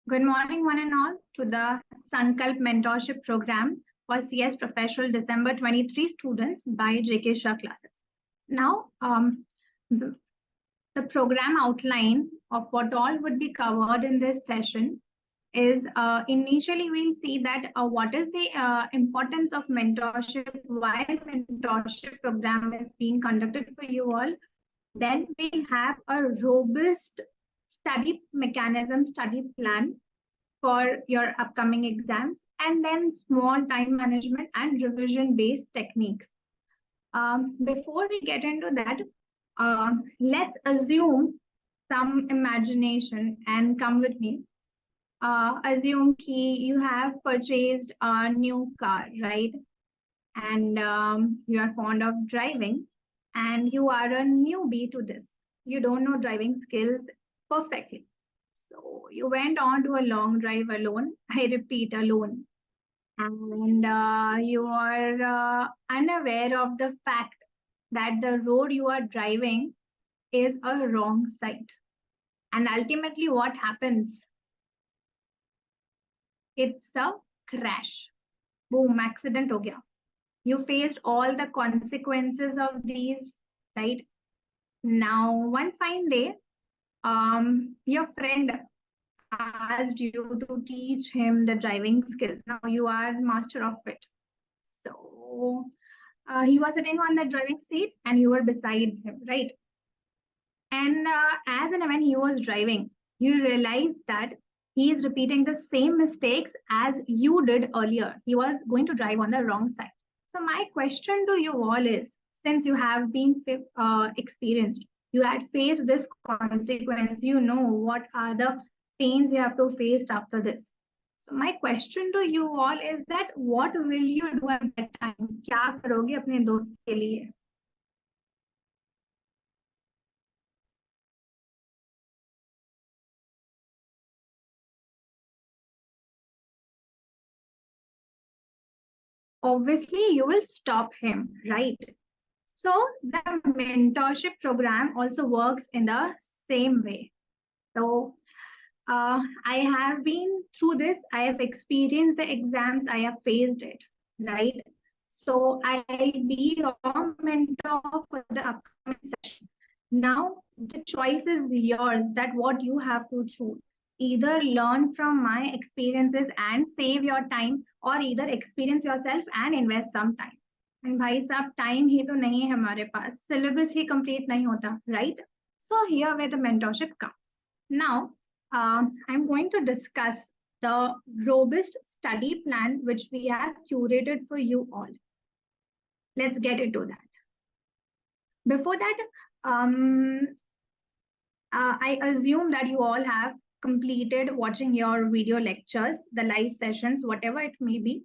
Good morning, one and all, to the Sankalp Mentorship Program for CS Professional December 23 students by JK Shah Classes. Now, the, the program outline of what all would be covered in this session is initially we'll see that what is the importance of mentorship, why mentorship program is being conducted for you all. Then we have a robust study mechanism, study plan for your upcoming exams, and then small time management and revision based techniques. Before we get into that, let's assume some imagination and come with me. Assume you have purchased a new car, right? And you are fond of driving, and you are a newbie to this. You don't know driving skills perfectly. So you went on to a long drive alone. I repeat, alone. And you are unaware of the fact that the road you are driving is a wrong side. And ultimately, what happens? It's a crash. Boom, accident ho gaya. You faced all the consequences of these, right? Now, one fine day, your friend asked you to teach him the driving skills. Now you are master of it. So he was sitting on the driving seat and you were beside him, right? And as and when he was driving, you realized that he is repeating the same mistakes as you did earlier. He was going to drive on the wrong side. So my question to you all is, since you have been experienced, you had faced this consequence, you know what are the pains you have to face after this. So my question to you all is that what will you do at that time? क्या करोगे अपने दोस्त के लिए? Obviously, you will stop him, right? So the mentorship program also works in the same way. So I have been through this. I have experienced the exams. I have faced it, right? So I'll be your mentor for the upcoming session. Now the choice is yours. That what you have to choose. Either learn from my experiences and save your time, or either experience yourself and invest some time. And भाई साहब time ही तो नहीं है हमारे पास, syllabus ही complete नहीं होता, right? So here where the mentorship comes. Now, I'm going to discuss the robust study plan which we have curated for you all. Let's get into that. Before that, I assume that you all have completed watching your video lectures, the live sessions, whatever it may be,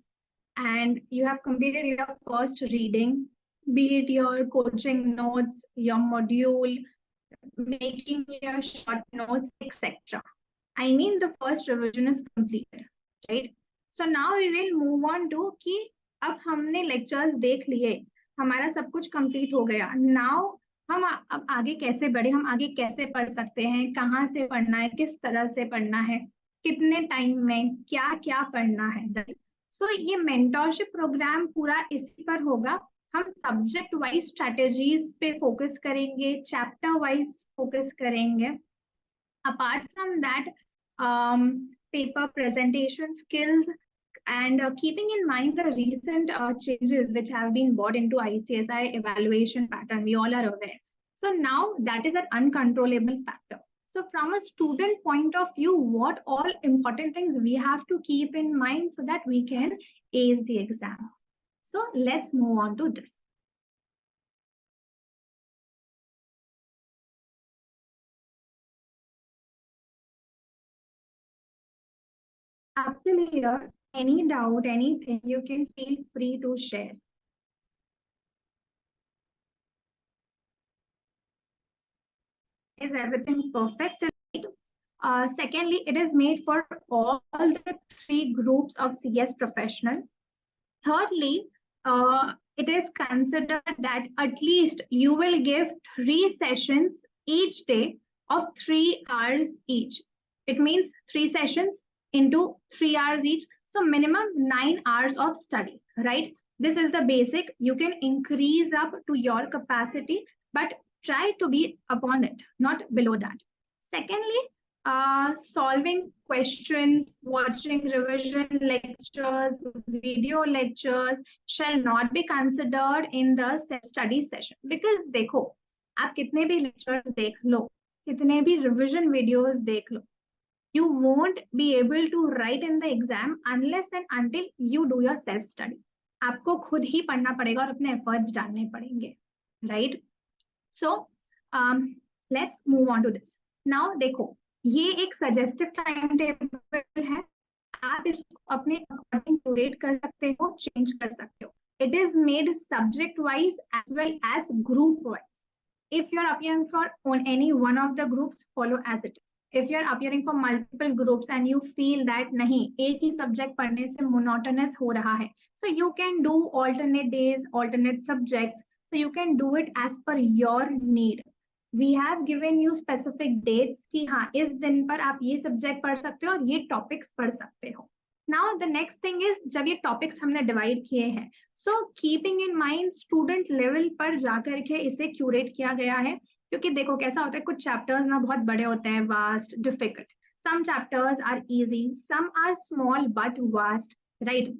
and you have completed your first reading, be it your coaching notes, your module, making your short notes, etc. I mean, the first revision is completed, right? So now we will move on to कि अब हमने lectures देख लिए, हमारा सब कुछ complete हो गया. Now हम अब आगे कैसे बढ़े, हम आगे कैसे पढ़ सकते हैं, कहाँ से पढ़ना है, किस तरह से पढ़ना है, कितने टाइम में क्या क्या पढ़ना है, right? So ये mentorship program पूरा इसी पर होगा. हम सब्जेक्ट वाइज स्ट्रेटेजीज पे फोकस करेंगे, चैप्टर वाइज फोकस करेंगे. Apart from that, paper presentation skills and keeping in mind the recent changes which have been brought into ICSI evaluation pattern, we all are aware. So now that is an uncontrollable factor. So from a student point of view, what all important things we have to keep in mind so that we can ace the exams. So let's move on to this. Up till here, any doubt, anything, you can feel free to share. Is everything perfect? Secondly, it is made for all the three groups of CS professional. Thirdly, it is considered that at least you will give 3 sessions each day of 3 hours each. It means 3 sessions, into 3 hours each. So minimum 9 hours of study, right? This is the basic. You can increase up to your capacity, but try to be upon it, not below that. Secondly, solving questions, watching revision lectures, video lectures shall not be considered in the self-study session. Because देखो, आप कितने भी lectures देख लो, कितने भी revision videos देख लो, you won't be able to write in the exam unless and until you do your self-study. आपको खुद ही पढ़ना पड़ेगा और अपने efforts डालने पड़ेंगे, right? So let's move on to this. Now देखो, ये एक सजेस्टिव टाइम टेबल है, आप इसको अपने अकॉर्डिंग क्यूरेट कर सकते हो, चेंज कर सकते हो. It is made subject wise as well as group wise. If you are appearing for on any one of the groups, follow as it is. If you are appearing for multiple groups and you feel that नहीं, एक ही subject पढ़ने से monotonous हो रहा है, so you can do alternate days, alternate subjects, so you can do it as per your need. We have given you specific dates कि हाँ, इस दिन पर आप ये सब्जेक्ट पढ़ सकते हो और ये टॉपिक्स पढ़ सकते हो. Now the next thing is, जब ये टॉपिक्स हमने डिवाइड किए हैं, so keeping in mind student level पर जाकर के इसे क्यूरेट किया गया है. क्योंकि देखो कैसा होता है, कुछ चैप्टर्स ना बहुत बड़े होते हैं, vast, difficult. Some chapters are easy, some are small but vast, right?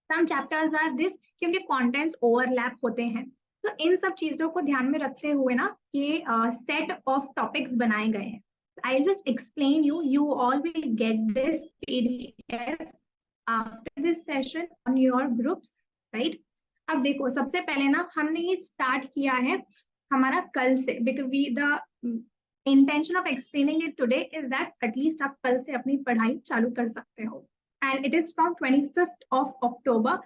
Some chapters are this कि उनके कंटेंट्स ओवरलैप होते हैं. तो इन सब चीजों को ध्यान में रखते हुए ना ये सेट ऑफ टॉपिक्स बनाए गए हैं. I'll just explain you. You all will get this PDF after this session on your groups, right? अब देखो, सबसे पहले ना हमने ये स्टार्ट किया है हमारा कल से, because the intention of explaining it today is that at least आप कल से अपनी पढ़ाई चालू कर सकते हो. And it is from 25th of October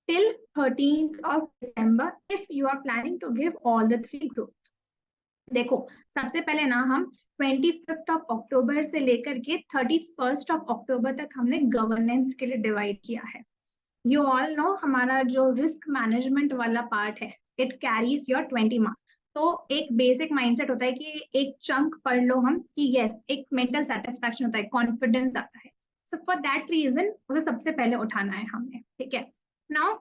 till 13th of December if you are planning to give all the 3 groups. देखो, सबसे पहले ना हम 25th of October से लेकर के 31st of October तक हमने गवर्नेंस के लिए डिवाइड किया है. You all know हमारा जो रिस्क मैनेजमेंट वाला पार्ट है, it carries your 20 marks. तो एक बेसिक माइंडसेट होता है कि एक चंक पढ़ लो हम कि यस, एक मेंटल सेटिस्फैक्शन होता है, कॉन्फिडेंस आता है. सो फॉर दैट रीजन उसे सबसे पहले उठाना है हमने, ठीक है? नाउ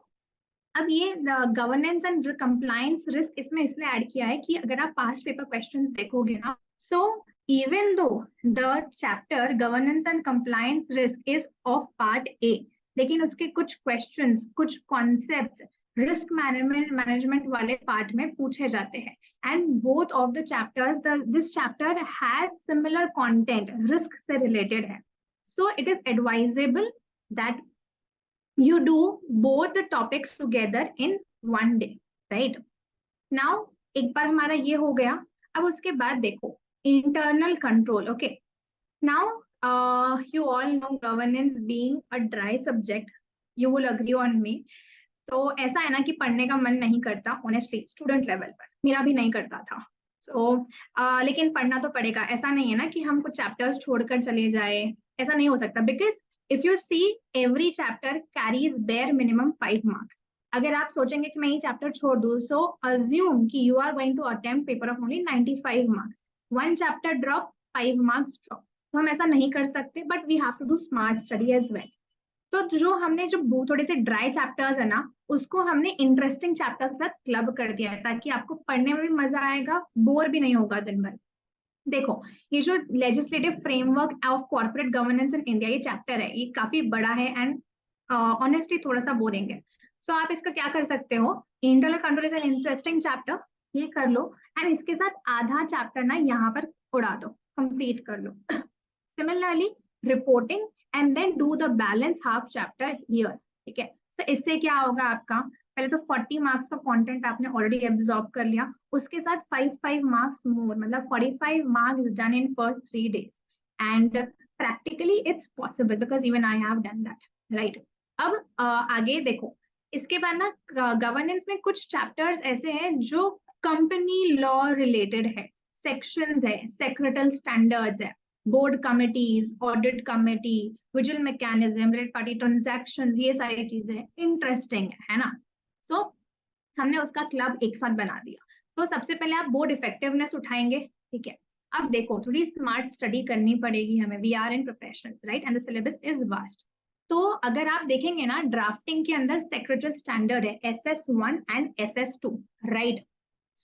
अब ये गवर्नेंस एंड कंप्लायंस रिस्क इसमें इसलिए ऐड किया है कि अगर आप पास्ट पेपर क्वेश्चंस देखोगे ना, so even though the chapter governance and compliance risk is of part A, लेकिन उसके कुछ क्वेश्चंस, कुछ कॉन्सेप्ट्स रिस्क मैनेजमेंट वाले पार्ट में पूछे जाते हैं. And both of the chapters, this chapter has similar content, risk से रिलेटेड है. So it is advisable that you do both the topics together in one day, right? Now एक बार हमारा ये हो गया. अब उसके बाद देखो internal control. Okay, now you all know governance being a dry subject, you will agree on me. तो ऐसा है ना कि पढ़ने का मन नहीं करता, honestly स्टूडेंट लेवल पर मेरा भी नहीं करता था. लेकिन पढ़ना तो पड़ेगा. ऐसा नहीं है ना कि हम कुछ चैप्टर्स छोड़कर चले जाए, ऐसा नहीं हो सकता. Because if you see every chapter carries bare minimum 5 marks. अगर आप सोचेंगे कि मैं ये चैप्टर छोड़ दूं, सो अज्यूम कि you are going to attempt paper of only 95 marks. 1 chapter drop, 5 marks drop. तो हम ऐसा नहीं कर सकते, but we have to do smart study as well. तो जो हमने जो थोड़े से ड्राई चैप्टर्स है ना, उसको हमने इंटरेस्टिंग चैप्टर के साथ क्लब कर दिया है, ताकि आपको पढ़ने में भी मजा आएगा, बोर भी नहीं होगा दिन भर. देखो, ये जो legislative framework of corporate governance in India, ये चैप्टर है, ये काफी बड़ा है एंड ऑनेस्टली थोड़ा सा बोरिंग है. सो आप इसका क्या कर सकते हो, internal control is an interesting chapter, ये कर लो एंड इसके साथ आधा चैप्टर ना यहाँ पर उड़ा दो, कंप्लीट कर लो. Similarly reporting and then do the balance half chapter here, ठीक है? तो इससे क्या होगा आपका, पहले तो 40 मार्क्स का कंटेंट आपने ऑलरेडी एब्जॉर्ब कर लिया, उसके साथ 5 मार्क्स मोर, मतलब 45 marks done in first 3 days. And practically it's possible because even I have done that, right? अब आगे देखो, इसके बाद ना गवर्नेंस में कुछ चैप्टर्स ऐसे हैं जो कंपनी लॉ रिलेटेड है, सेक्शंस है, सेक्रेटल स्टैंडर्ड्स है, board committees, audit committee, vigil mechanism, related party transactions, ये सारी चीजें इंटरेस्टिंग है ना? सो हमने उसका क्लब एक साथ बना दिया. तो सबसे पहले आप बोर्ड इफेक्टिवनेस उठाएंगे, ठीक है? अब देखो थोड़ी स्मार्ट स्टडी करनी पड़ेगी हमें, we are in professionals right, and the syllabus is vast. तो अगर आप देखेंगे ना ड्राफ्टिंग के अंदर सेक्रेटरी स्टैंडर्ड है SS1 and SS2 right.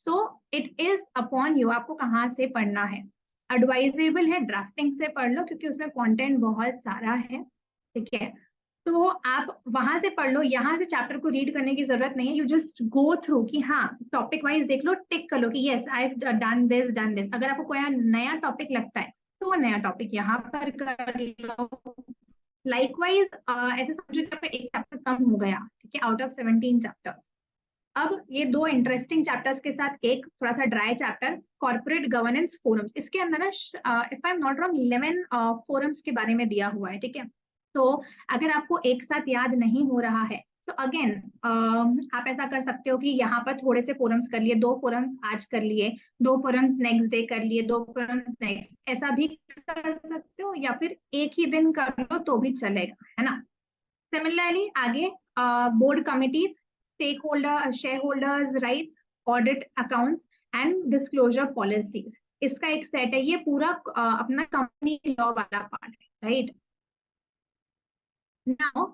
So it is upon you, आपको कहाँ से पढ़ना है। एडवाइजेबल है ड्राफ्टिंग से पढ़ लो क्योंकि उसमें कंटेंट बहुत सारा है, ठीक है। तो आप वहां से पढ़ लो, यहाँ से चैप्टर को रीड करने की जरूरत नहीं है, यू जस्ट गो थ्रू कि हाँ टॉपिक वाइज देख लो, टिक कर लो कि yes I have done this done this. अगर आपको कोई नया टॉपिक लगता है तो वो नया टॉपिक यहाँ पर कर लो। लाइकवाइज ऐसे समझो कि आपका एक चैप्टर कम हो गया, ठीक है, आउट ऑफ 17 चैप्टर्स। अब ये दो इंटरेस्टिंग चैप्टर्स के साथ एक थोड़ा सा dry chapter, corporate governance forums. इसके अंदर ना if I am not wrong 11 forums के बारे में दिया हुआ है, ठीक है। तो अगर आपको एक साथ याद नहीं हो रहा है तो अगेन आप ऐसा कर सकते हो कि यहाँ पर थोड़े से फोरम्स कर लिए, 2 फोरम्स आज कर लिए, 2 फोरम्स नेक्स्ट डे कर लिए, 2 फोरम्स नेक्स्ट, ऐसा भी कर सकते हो, या फिर एक ही दिन कर लो तो भी चलेगा, है ना। सिमिलरली आगे board committees, stakeholder share holders rights, audit accounts and disclosure policies, इसका एक सेट है। ये पूरा अपना कंपनी लॉ वाला पार्ट है राइट। नाउ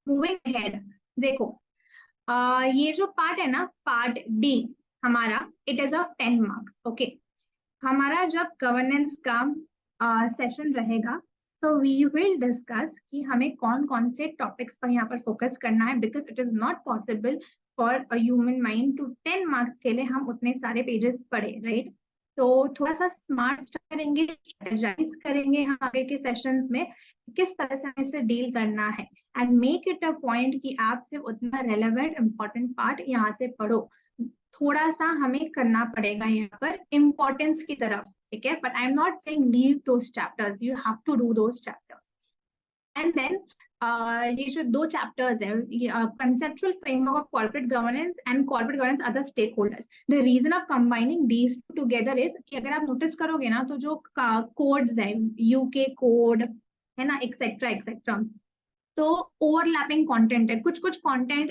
मूविंग हेड, देखो ये जो पार्ट है ना पार्ट डी हमारा, it is of 10 marks, okay. हमारा जब गवर्नेंस का सेशन रहेगा तो वी विल डिस्कस कि हमें कौन कौन से टॉपिक्स पर यहाँ पर फोकस करना है, because it is not possible for a human mind to 10 marks के लिए हम उतने सारे पेजेस पढ़े राइट। तो थोड़ा सा स्मार्ट करेंगे, स्ट्रेटेजाइज करेंगे हम आगे के सेशंस में किस तरह से हमें इसे डील करना है, and make it a point कि आप सिर्फ उतना रेलेवेंट इंपॉर्टेंट पार्ट यहाँ से पढ़ो। थोड़ा सा हमें करना पड़ेगा यहाँ पर इम्पोर्टेंस की तरफ, ठीक है, but I am not saying leave those chapters, you have to do those chapters. And then ये जो 2 चैप्टर्स है, conceptual framework of corporate governance and corporate governance other stakeholders, the reason of combining these together is कि अगर आप notice करोगे ना तो जो कोड्स है, यूके कोड है ना, एक्सेट्रा एक्सेट्रा, तो ओवरलैपिंग कंटेंट है, कुछ कुछ कंटेंट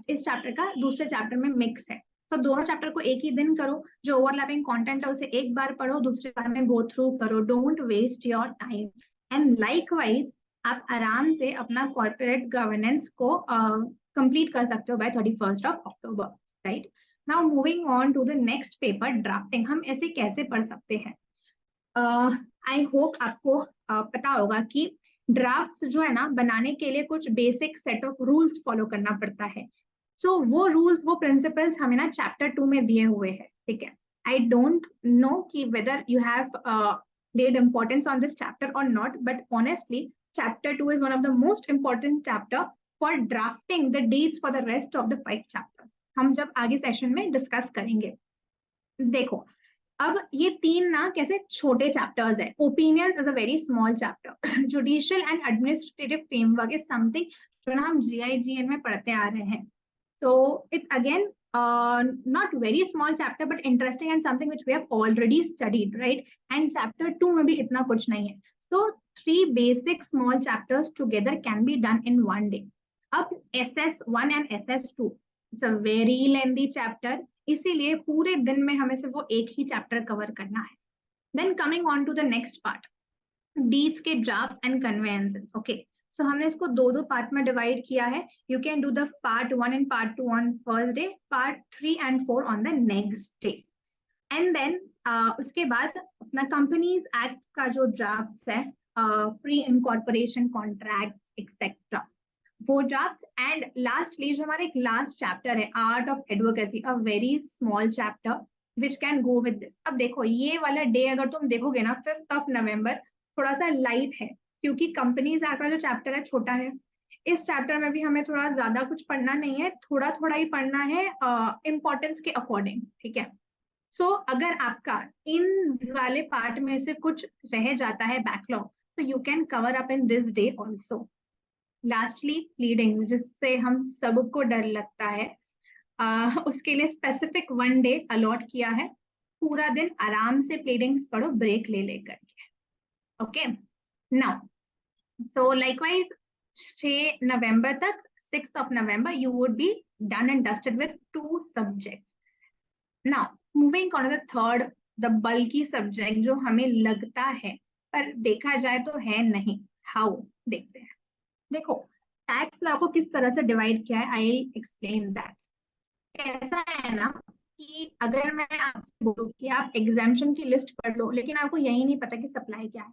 इस चैप्टर का दूसरे चैप्टर में मिक्स है। तो दोनों चैप्टर को एक ही दिन करो, जो ओवरलैपिंग कंटेंट है उसे एक बार पढ़ो, दूसरे बार में गो थ्रू करो, don't waste your time. And likewise आप आराम से अपना कॉर्पोरेट गवर्नेंस को कंप्लीट कर सकते हो by 31st of October right. Now moving on to the next paper, drafting. हम ऐसे कैसे पढ़ सकते हैं, आई होप आपको पता होगा कि ड्राफ्ट्स जो है ना बनाने के लिए कुछ basic set of rules follow करना पड़ता है। सो वो रूल्स, वो प्रिंसिपल्स हमें ना चैप्टर 2 में दिए हुए हैं, ठीक है। आई डोंट नो कि whether you have laid importance on this chapter or not, but honestly chapter 2 is one of the most important chapter for drafting the dates for the rest of the 5 chapters। हम जब आगे session में discuss करेंगे। देखो अब ये 3 ना कैसे छोटे चैप्टर्स है। Opinions is a very small chapter. Judicial and administrative framework is something जो ना हम GIGN में पढ़ते आ रहे हैं। So it's again not very small chapter but interesting and something which we have already studied, right? And chapter 2 में भी इतना कुछ नहीं है। So 3 basic small chapters together can be done in one day. अब SS1 and SS2 it's a very lengthy chapter, इसीलिए पूरे दिन में हमें सिर्फ वो एक ही चैप्टर कवर करना है। Then coming on to the next part, deeds के drafts and conveyances, okay? So हमने इसको दो पार्ट में डिवाइड किया है। You can do the part 1 and part 2 on first day, part 3 and 4 on the next day. And then उसके बाद अपना कंपनीज एक्ट का जो ड्राफ्ट है, प्री इनकॉर्पोरेशन कॉन्ट्रैक्ट एक्सेट्रा, वो ड्राफ्ट। एंड लास्टली जो हमारा एक लास्ट चैप्टर है, art of advocacy, a very small chapter which can go with this. अब देखो ये वाला डे अगर तुम देखोगे ना 5th ऑफ नवंबर, थोड़ा सा लाइट है क्योंकि कंपनीज एक्ट का जो चैप्टर है छोटा है। इस चैप्टर में भी हमें थोड़ा ज्यादा कुछ पढ़ना नहीं है, थोड़ा थोड़ा ही पढ़ना है इम्पोर्टेंस के अकॉर्डिंग, ठीक है। सो अगर आपका इन वाले पार्ट में से कुछ रह जाता है बैकलॉग, तो you can cover up in this day also. Lastly pleadings, जिससे हम सबको डर लगता है, उसके लिए स्पेसिफिक 1 डे अलॉट किया है। पूरा दिन आराम से प्लीडिंग्स पढ़ो ब्रेक ले लेकर के, ओके। नाउ सो लाइकवाइज 6 नवंबर तक, 6th of November you would be done and dusted with 2 subjects. Now moving on to the third the bulky subject जो हमें लगता है, पर देखा जाए तो है नहीं। हाउ, देखते हैं। देखो, टैक्स लॉ को किस तरह से डिवाइड किया है, आई एक्सप्लेन दैट। ऐसा है ना कि अगर मैं आपसे बोलूं कि आप एग्जाम्शन की लिस्ट पढ़ लो, लेकिन आपको यही नहीं पता कि सप्लाई क्या है,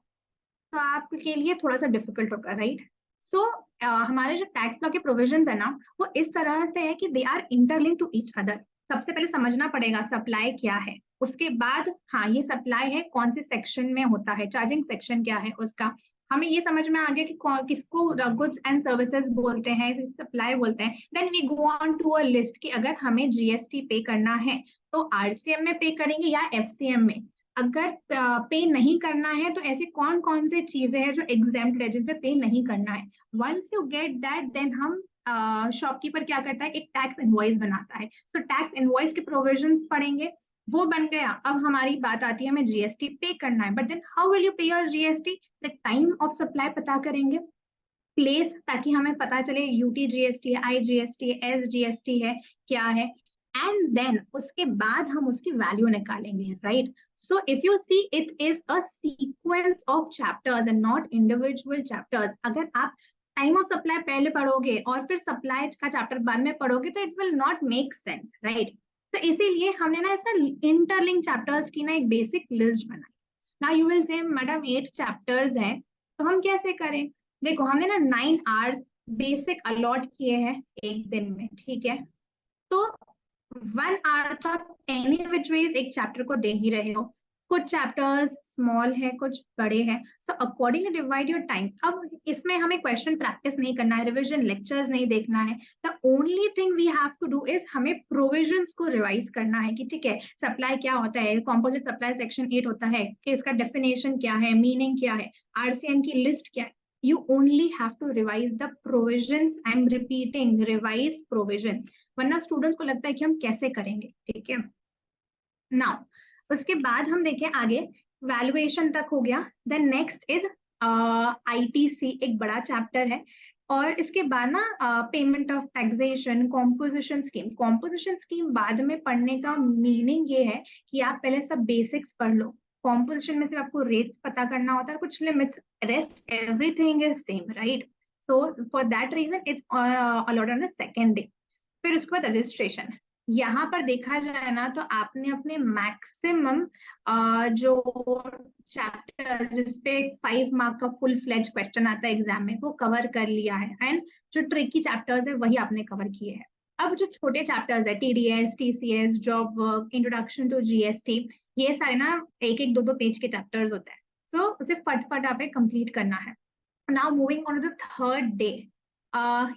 तो आपके लिए थोड़ा सा डिफिकल्ट होगा, राइट? सो हमारे जो टैक्स लॉ के प्रोविजंस है ना, वो इस तरह से है कि they are interlink to each other. सबसे पहले समझना पड़ेगा सप्लाई क्या है, उसके बाद हाँ ये सप्लाई है, कौन से सेक्शन में होता है, चार्जिंग सेक्शन क्या है उसका, हमें ये समझ में आ गया कि किसको गुड्स एंड सर्विसेज बोलते हैं, सप्लाई बोलते हैं। Then we go on to a list कि अगर हमें जीएसटी पे करना है तो आरसीएम में पे करेंगे या एफसीएम में। अगर पे नहीं करना है तो ऐसे कौन कौन से चीजें हैं जो एग्जेम्प्ट है, जिन पे पे नहीं करना है। Once you get that, then हम शॉपकीपर क्या करता है, एक टैक्स इनवॉइस बनाता है। सो टैक्स इनवॉइस के प्रोविजंस पढ़ेंगे, वो बन गया। अब हमारी बात आती है, हमें जीएसटी पे करना है, but then how will you pay your GST? The time of supply पता करेंगे, प्लेस, ताकि हमें पता चले यूटी जीएसटी है, आई जीएसटी है, एस जीएसटी है, क्या है। एंड देन उसके बाद हम उसकी वैल्यू निकालेंगे, right? So if you see, it is a sequence of chapters and not individual chapters. अगर आप टाइम ऑफ सप्लाई पहले पढ़ोगे और फिर सप्लाई का चैप्टर बाद में पढ़ोगे तो it will not make sense, right? तो इसीलिए हमने ना ऐसा इंटरलिंक चैप्टर्स की ना एक बेसिक लिस्ट बनाई। ना you will say madam 8 chapters हैं, तो हम कैसे करें? देखो, हमने ना 9 आवर्स बेसिक अलॉट किए हैं एक दिन में, ठीक है? तो 1 आवर तो आप एनी विच वेज एक चैप्टर को दे ही रहे हो। कुछ चैप्टर्स स्मॉल है, कुछ बड़े हैं, so accordingly divide your time. अब इसमें हमें क्वेश्चन प्रैक्टिस नहीं करना है, रिविजन लेक्चर्स नहीं देखना है। The only thing we have to do is हमें प्रोविजंस को रिवाइज करना है कि ठीक है, सप्लाई क्या होता है, कॉम्पोजिट सप्लाई सेक्शन 8 होता है कि इसका डेफिनेशन क्या है, मीनिंग क्या है, आरसीएम की लिस्ट क्या है। You only have to revise the provisions. I'm repeating, revise provisions, वरना स्टूडेंट्स को लगता है कि हम कैसे करेंगे, ठीक है? नाउ उसके बाद हम देखें आगे, वैल्यूएशन तक हो गया। देन नेक्स्ट इज आईटीसी, एक बड़ा चैप्टर है। और इसके बाद ना payment of taxation, composition scheme. Composition scheme बाद में पढ़ने का मीनिंग ये है कि आप पहले सब बेसिक्स पढ़ लो। कॉम्पोजिशन में सिर्फ आपको रेट्स पता करना होता है, कुछ limits, rest everything is same, right? So for that reason it's allotted on the second day. फिर उसके बाद रजिस्ट्रेशन। यहाँ पर देखा जाए ना तो आपने अपने मैक्सिमम जो चैप्टर जिसपे 5 मार्क का फुल फ्लेज क्वेश्चन आता है एग्जाम में, वो कवर कर लिया है। एंड जो ट्रिकी चैप्टर्स है वही आपने कवर किए हैं। अब जो छोटे चैप्टर्स है, TDS, TCS, job work, introduction to GST, ये सारे ना एक एक दो दो पेज के चैप्टर्स होते हैं। तो उसे फटफट आप कंप्लीट करना है। Now moving on to the third day,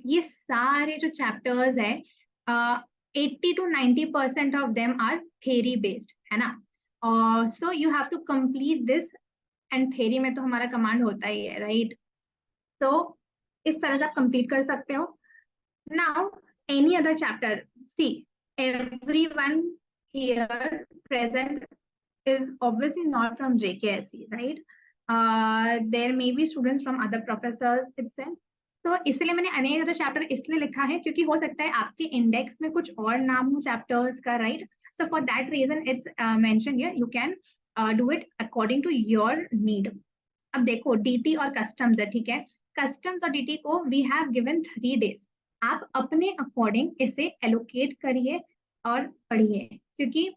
ये सारे जो चैप्टर्स है, 80 to 90% of them are theory based, है ना? और so you have to complete this. And theory में तो हमारा कमांड होता ही है, राइट? तो इस तरह से आप कंप्लीट कर सकते हो। Now any other chapter, see, everyone here present is obviously not from JKSE, right? There may be students from other professors itself. तो इसलिए मैंने अनेक अदर चैप्टर इसलिए लिखा है क्योंकि हो सकता है आपके इंडेक्स में कुछ और नाम हो चैप्टर्स का, right? So for that reason it's mention here, you can do it according to your need. अब देखो, डीटी और कस्टम्स है, ठीक है? कस्टम्स और डीटी को वी हैव गिवन 3 days। आप अपने अकॉर्डिंग इसे एलोकेट करिए और पढ़िए, क्योंकि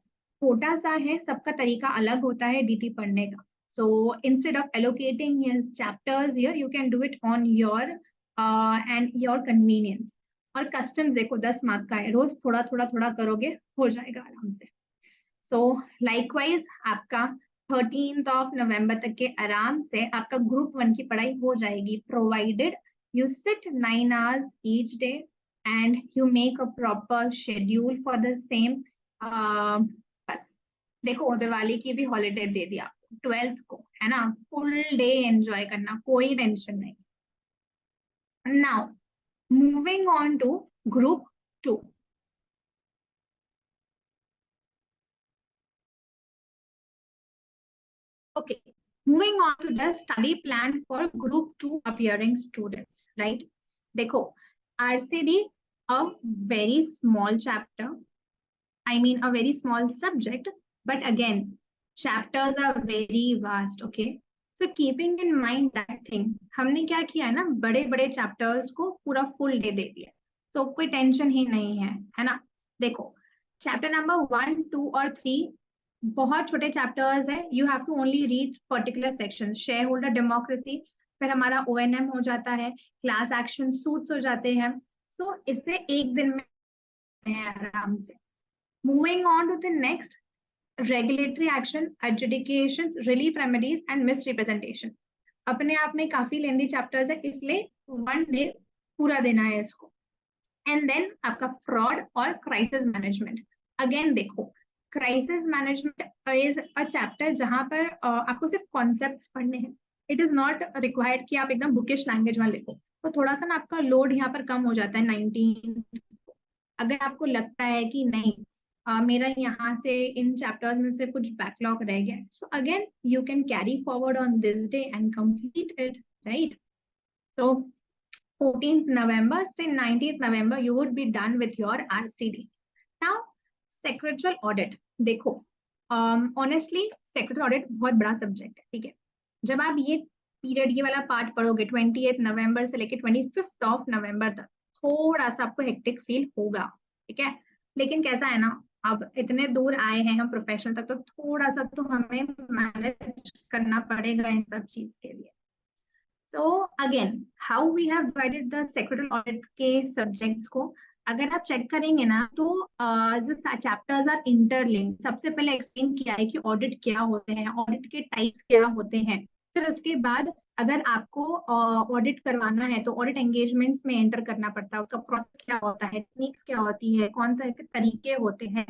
छोटा सा है, सबका तरीका अलग होता है डीटी पढ़ने का। So instead of allocating chapters here, you can do it on your and your convenience. और कस्टम्स देखो 10 मार्क का है, रोज थोड़ा थोड़ा थोड़ा करोगे, हो जाएगा आराम से। सो लाइकवाइज आपका 13 नवंबर तक के आराम से आपका ग्रुप 1 की पढ़ाई हो जाएगी, provided you sit 9 hours each day and you make a proper schedule for the same. बस देखो, दिवाली की भी हॉलीडे दे दिया 12th को, है ना? फुल डे एंजॉय करना, कोई टेंशन नहीं। Now moving on to group 2। Okay, moving on to the study plan for Group 2 appearing students, right? देखो, RCD, a very small chapter, I mean a very small subject, but again, chapters are very vast. Okay, so keeping in mind that thing, हमने क्या किया है ना, बड़े बड़े chapters को पूरा full day दे दिया, so कोई टेंशन ही नहीं है ना। देखो chapter number 1, 2 और 3 बहुत छोटे चैप्टर्स है, you have to only read particular section. Share holder democracy, फिर हमारा ONM हो जाता है, क्लास एक्शन सूट्स हो जाते हैं, तो इससे एक दिन में है आराम से। Moving on to the next, regulatory action, adjudication, relief remedies and misrepresentation. अपने आप में काफी लेंदी चैप्टर्स है, इसलिए 1 डे पूरा देना है इसको। एंड देन आपका फ्रॉड और क्राइसिस मैनेजमेंट। अगेन देखो, crisis management is a chapter जहां पर आपको सिर्फ कॉन्सेप्ट्स पढ़ने हैं। इट इज नॉट रिक्वायर्ड कि आप एकदम बुकिश लैंग्वेज में लिखो, तो थोड़ा सा ना आपका लोड यहाँ पर कम हो जाता है 19। अगर आपको लगता है कि नहीं मेरा यहाँ से इन चैप्टर्स में से कुछ बैकलॉग रह गया, so again you can carry forward on this day and complete it, right. So 14th November से 19th November you would be done with your RCD. Now secretarial audit, देखो honestly secretarial audit बहुत बड़ा subject है, ठीक है। जब आप ये पीरियड, ये वाला पार्ट पढ़ोगे 28 नवंबर से लेके 25 नवंबर तक, थोड़ा सा आपको हेक्टिक फील होगा, ठीक है। लेकिन कैसा है ना, अब इतने दूर आए हैं हम प्रोफेशनल तक, तो थोड़ा सा तो हमें मैनेज करना पड़ेगा इन सब चीज के लिए। So again, how we have divided the secretarial audit के subjects को, अगर आप चेक करेंगे ना तो the chapters are interlinked। सबसे पहले एक्सप्लेन किया है कि ऑडिट क्या होते हैं, ऑडिट के टाइप्स क्या होते हैं, फिर उसके बाद अगर आपको ऑडिट करवाना है तो ऑडिट एंगेजमेंट्स में एंटर करना पड़ता है, उसका प्रोसेस क्या होता है, टेक्निक्स क्या होती है, कौन से तरीके होते हैं,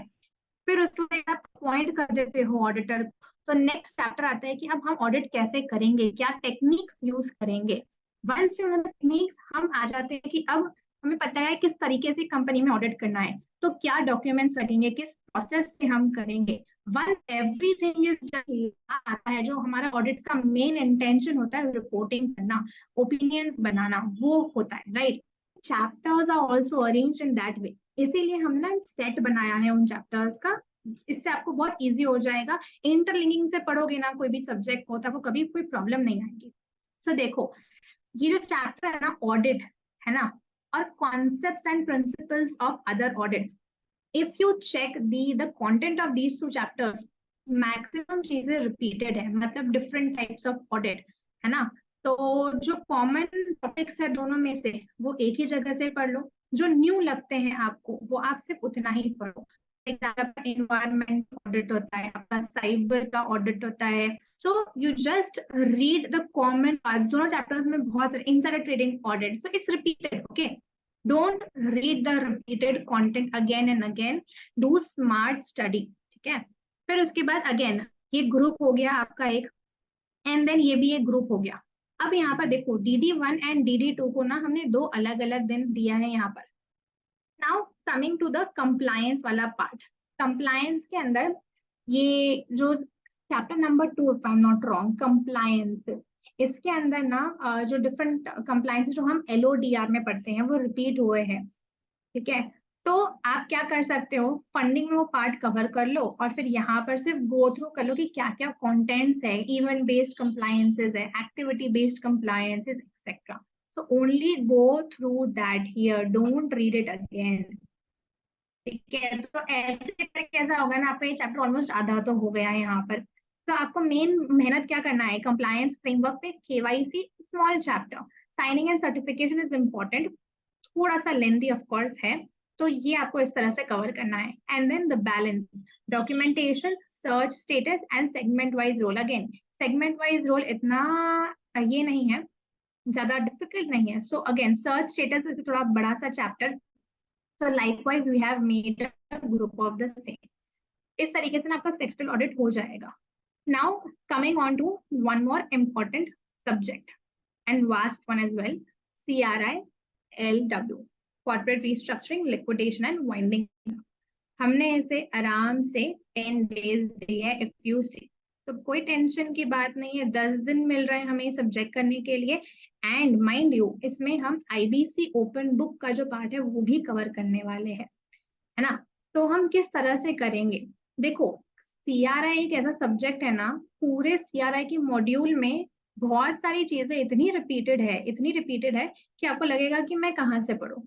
फिर उसके बाद आप अपॉइंट कर देते हो ऑडिटर। तो नेक्स्ट चैप्टर आता है कि अब हम ऑडिट कैसे करेंगे, क्या टेक्निक्स यूज करेंगे। Once you know the techniques, हम आ जाते हैं कि अब हमें पता है किस तरीके से कंपनी में ऑडिट करना है, तो क्या डॉक्यूमेंट्स लगेंगे, किस प्रोसेस से हम करेंगे। वन एवरीथिंग इज आता है, जो हमारा ऑडिट का मेन इंटेंशन होता है, रिपोर्टिंग करना, ओपिनियंस बनाना, वो होता है, right. Chapters are also arrange in that way, इसीलिए हमने सेट बनाया है उन चैप्टर्स का, इससे आपको बहुत इजी हो जाएगा। इंटरलिंकिंग से पढ़ोगे ना कोई भी सब्जेक्ट होता है, आपको कभी कोई प्रॉब्लम नहीं आएगी। सो देखो, ये जो चैप्टर है ना ऑडिट, है ना, और concepts and principles of other audits, if you check the content of these 2 chapters, maximum चीजें रिपीटेड है, मतलब डिफरेंट टाइप्स ऑफ ऑडिट, है ना। तो जो कॉमन टॉपिक्स है दोनों में से, वो एक ही जगह से पढ़ लो, जो न्यू लगते हैं आपको वो आप सिर्फ उतना ही पढ़ो। एनवायरमेंट ऑडिट होता है, आपका साइबर का ऑडिट होता है, so you just read the common part. दोनों चैप्टर्स में बहुत सारे insider trading audit, so it's repeated, okay. Don't read the repeated content again and again, do smart study, ठीक है। फिर उसके बाद अगेन ये ग्रुप हो गया आपका एक, एंड देन ये भी एक ग्रुप हो गया। अब यहाँ पर देखो DD1 एंड DD2 को ना हमने 2 अलग अलग दिन दिया है यहाँ पर। Now coming to the compliance वाला पार्ट, कंप्लायंस के अंदर ये जो chapter number 2, if I am not wrong, compliance, इसके अंदर ना जो डिफरेंट कंप्लायंस जो हम LODR में पढ़ते हैं वो रिपीट हुए हैं, ठीक है। तो आप क्या कर सकते हो, फंडिंग में वो पार्ट कवर कर लो और फिर यहाँ पर सिर्फ गो थ्रू कर लो कि क्या क्या कंटेंट्स है, इवेंट बेस्ड कंप्लायंसेस है, activity based compliances etcetera. So only go through that here, don't read it again, ठीक है। तो ऐसे करके ऐसा होगा ना, आपका ये चैप्टर ऑलमोस्ट आधा तो हो गया है यहाँ पर। तो आपको मेन मेहनत क्या करना है, कंप्लायंस फ्रेमवर्क पे, KYC small chapter, signing and certification is important, थोड़ा सा लेंथी ऑफ कोर्स है, तो ये आपको इस तरह से कवर करना है। And then the balance, documentation, search status and segment wise role. Again segment wise role इतना ये नहीं है, ज्यादा डिफिकल्ट नहीं है। So again search status is थोड़ा बड़ा सा chapter, so likewise we have made a group of the same। इस तरीके से ना आपका सेक्टरल ऑडिट हो जाएगा। Now coming on to one more important subject and vast one as well, CRILW, corporate restructuring, liquidation and winding. हमने इसे आराम से 10 डेज दिए हैं, इफ यू सी, तो कोई टेंशन की बात नहीं है, 10 दिन मिल रहे हैं हमें सब्जेक्ट करने के लिए। एंड माइंड यू, इसमें हम IBC ओपन बुक का जो पार्ट है वो भी कवर करने वाले हैं, है ना। तो हम किस तरह से करेंगे, देखो CRI एक ऐसा सब्जेक्ट है ना, पूरे CRI की मॉड्यूल में बहुत सारी चीजें इतनी रिपीटेड है कि आपको लगेगा कि मैं कहाँ से पढूं।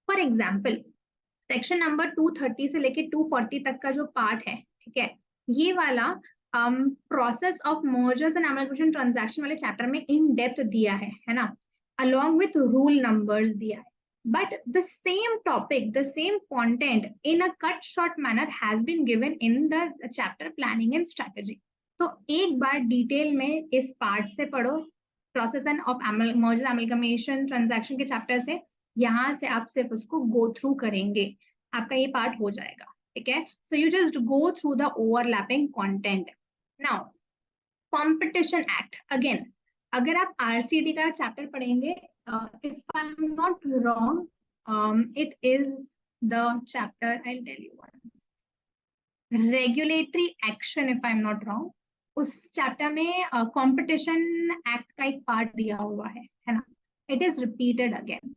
फॉर एग्जाम्पल, सेक्शन नंबर 230 से लेके 240 तक का जो पार्ट है, ठीक है, ये वाला process of mergers and amalgamation transaction वाले चैप्टर में इन डेप्थ दिया है ना, अलॉन्ग विथ रूल नंबर्स दिया है। But the same topic, the same content in a cut short manner has been given in the chapter planning and strategy. तो एक बार detail में इस पार्ट से पढ़ो, process of merger amalgamation transaction के chapter से, यहाँ से आप सिर्फ उसको गो थ्रू करेंगे, आपका ये पार्ट हो जाएगा, ठीक है। So you just go through the overlapping content. Now competition act, again अगर आप आरसीडी का चैप्टर पढ़ेंगे, if I'm not wrong, it is the chapter, I'll tell you once, regulatory action, if I'm not wrong, उस chapter में competition act का एक part दिया हुआ है ना, इट इज रिपीटेड अगेन।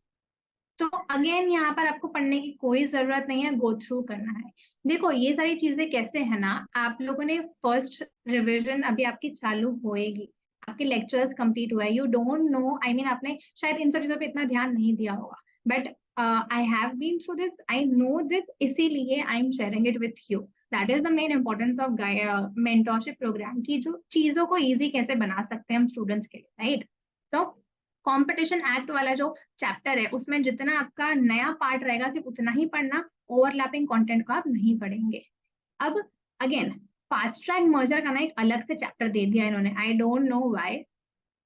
तो अगेन यहाँ पर आपको पढ़ने की कोई जरूरत नहीं है, गो थ्रू करना है। देखो ये सारी चीजें कैसे है ना, आप लोगों ने फर्स्ट रिवीजन अभी आपकी चालू होएगी, आपके लेक्चर्स कंप्लीट हुआ है, you don't know, I mean आपने शायद इन सब चीजों पे इतना ध्यान नहीं दिया होगा, but I have been through this, I know this, इसीलिए I am sharing it with you. That is the main importance of mentorship program, की जो चीजों को इजी कैसे बना सकते हैं हम स्टूडेंट्स के लिए, राइट। सो कंपटीशन एक्ट वाला जो चैप्टर है उसमें जितना आपका नया पार्ट रहेगा सिर्फ उतना ही पढ़ना, ओवरलैपिंग कंटेंट को आप नहीं पढ़ेंगे। अब अगेन फास्ट ट्रैक मर्जर का ना एक अलग से चैप्टर दे दिया इन्होंने, आई डोंट नो व्हाई,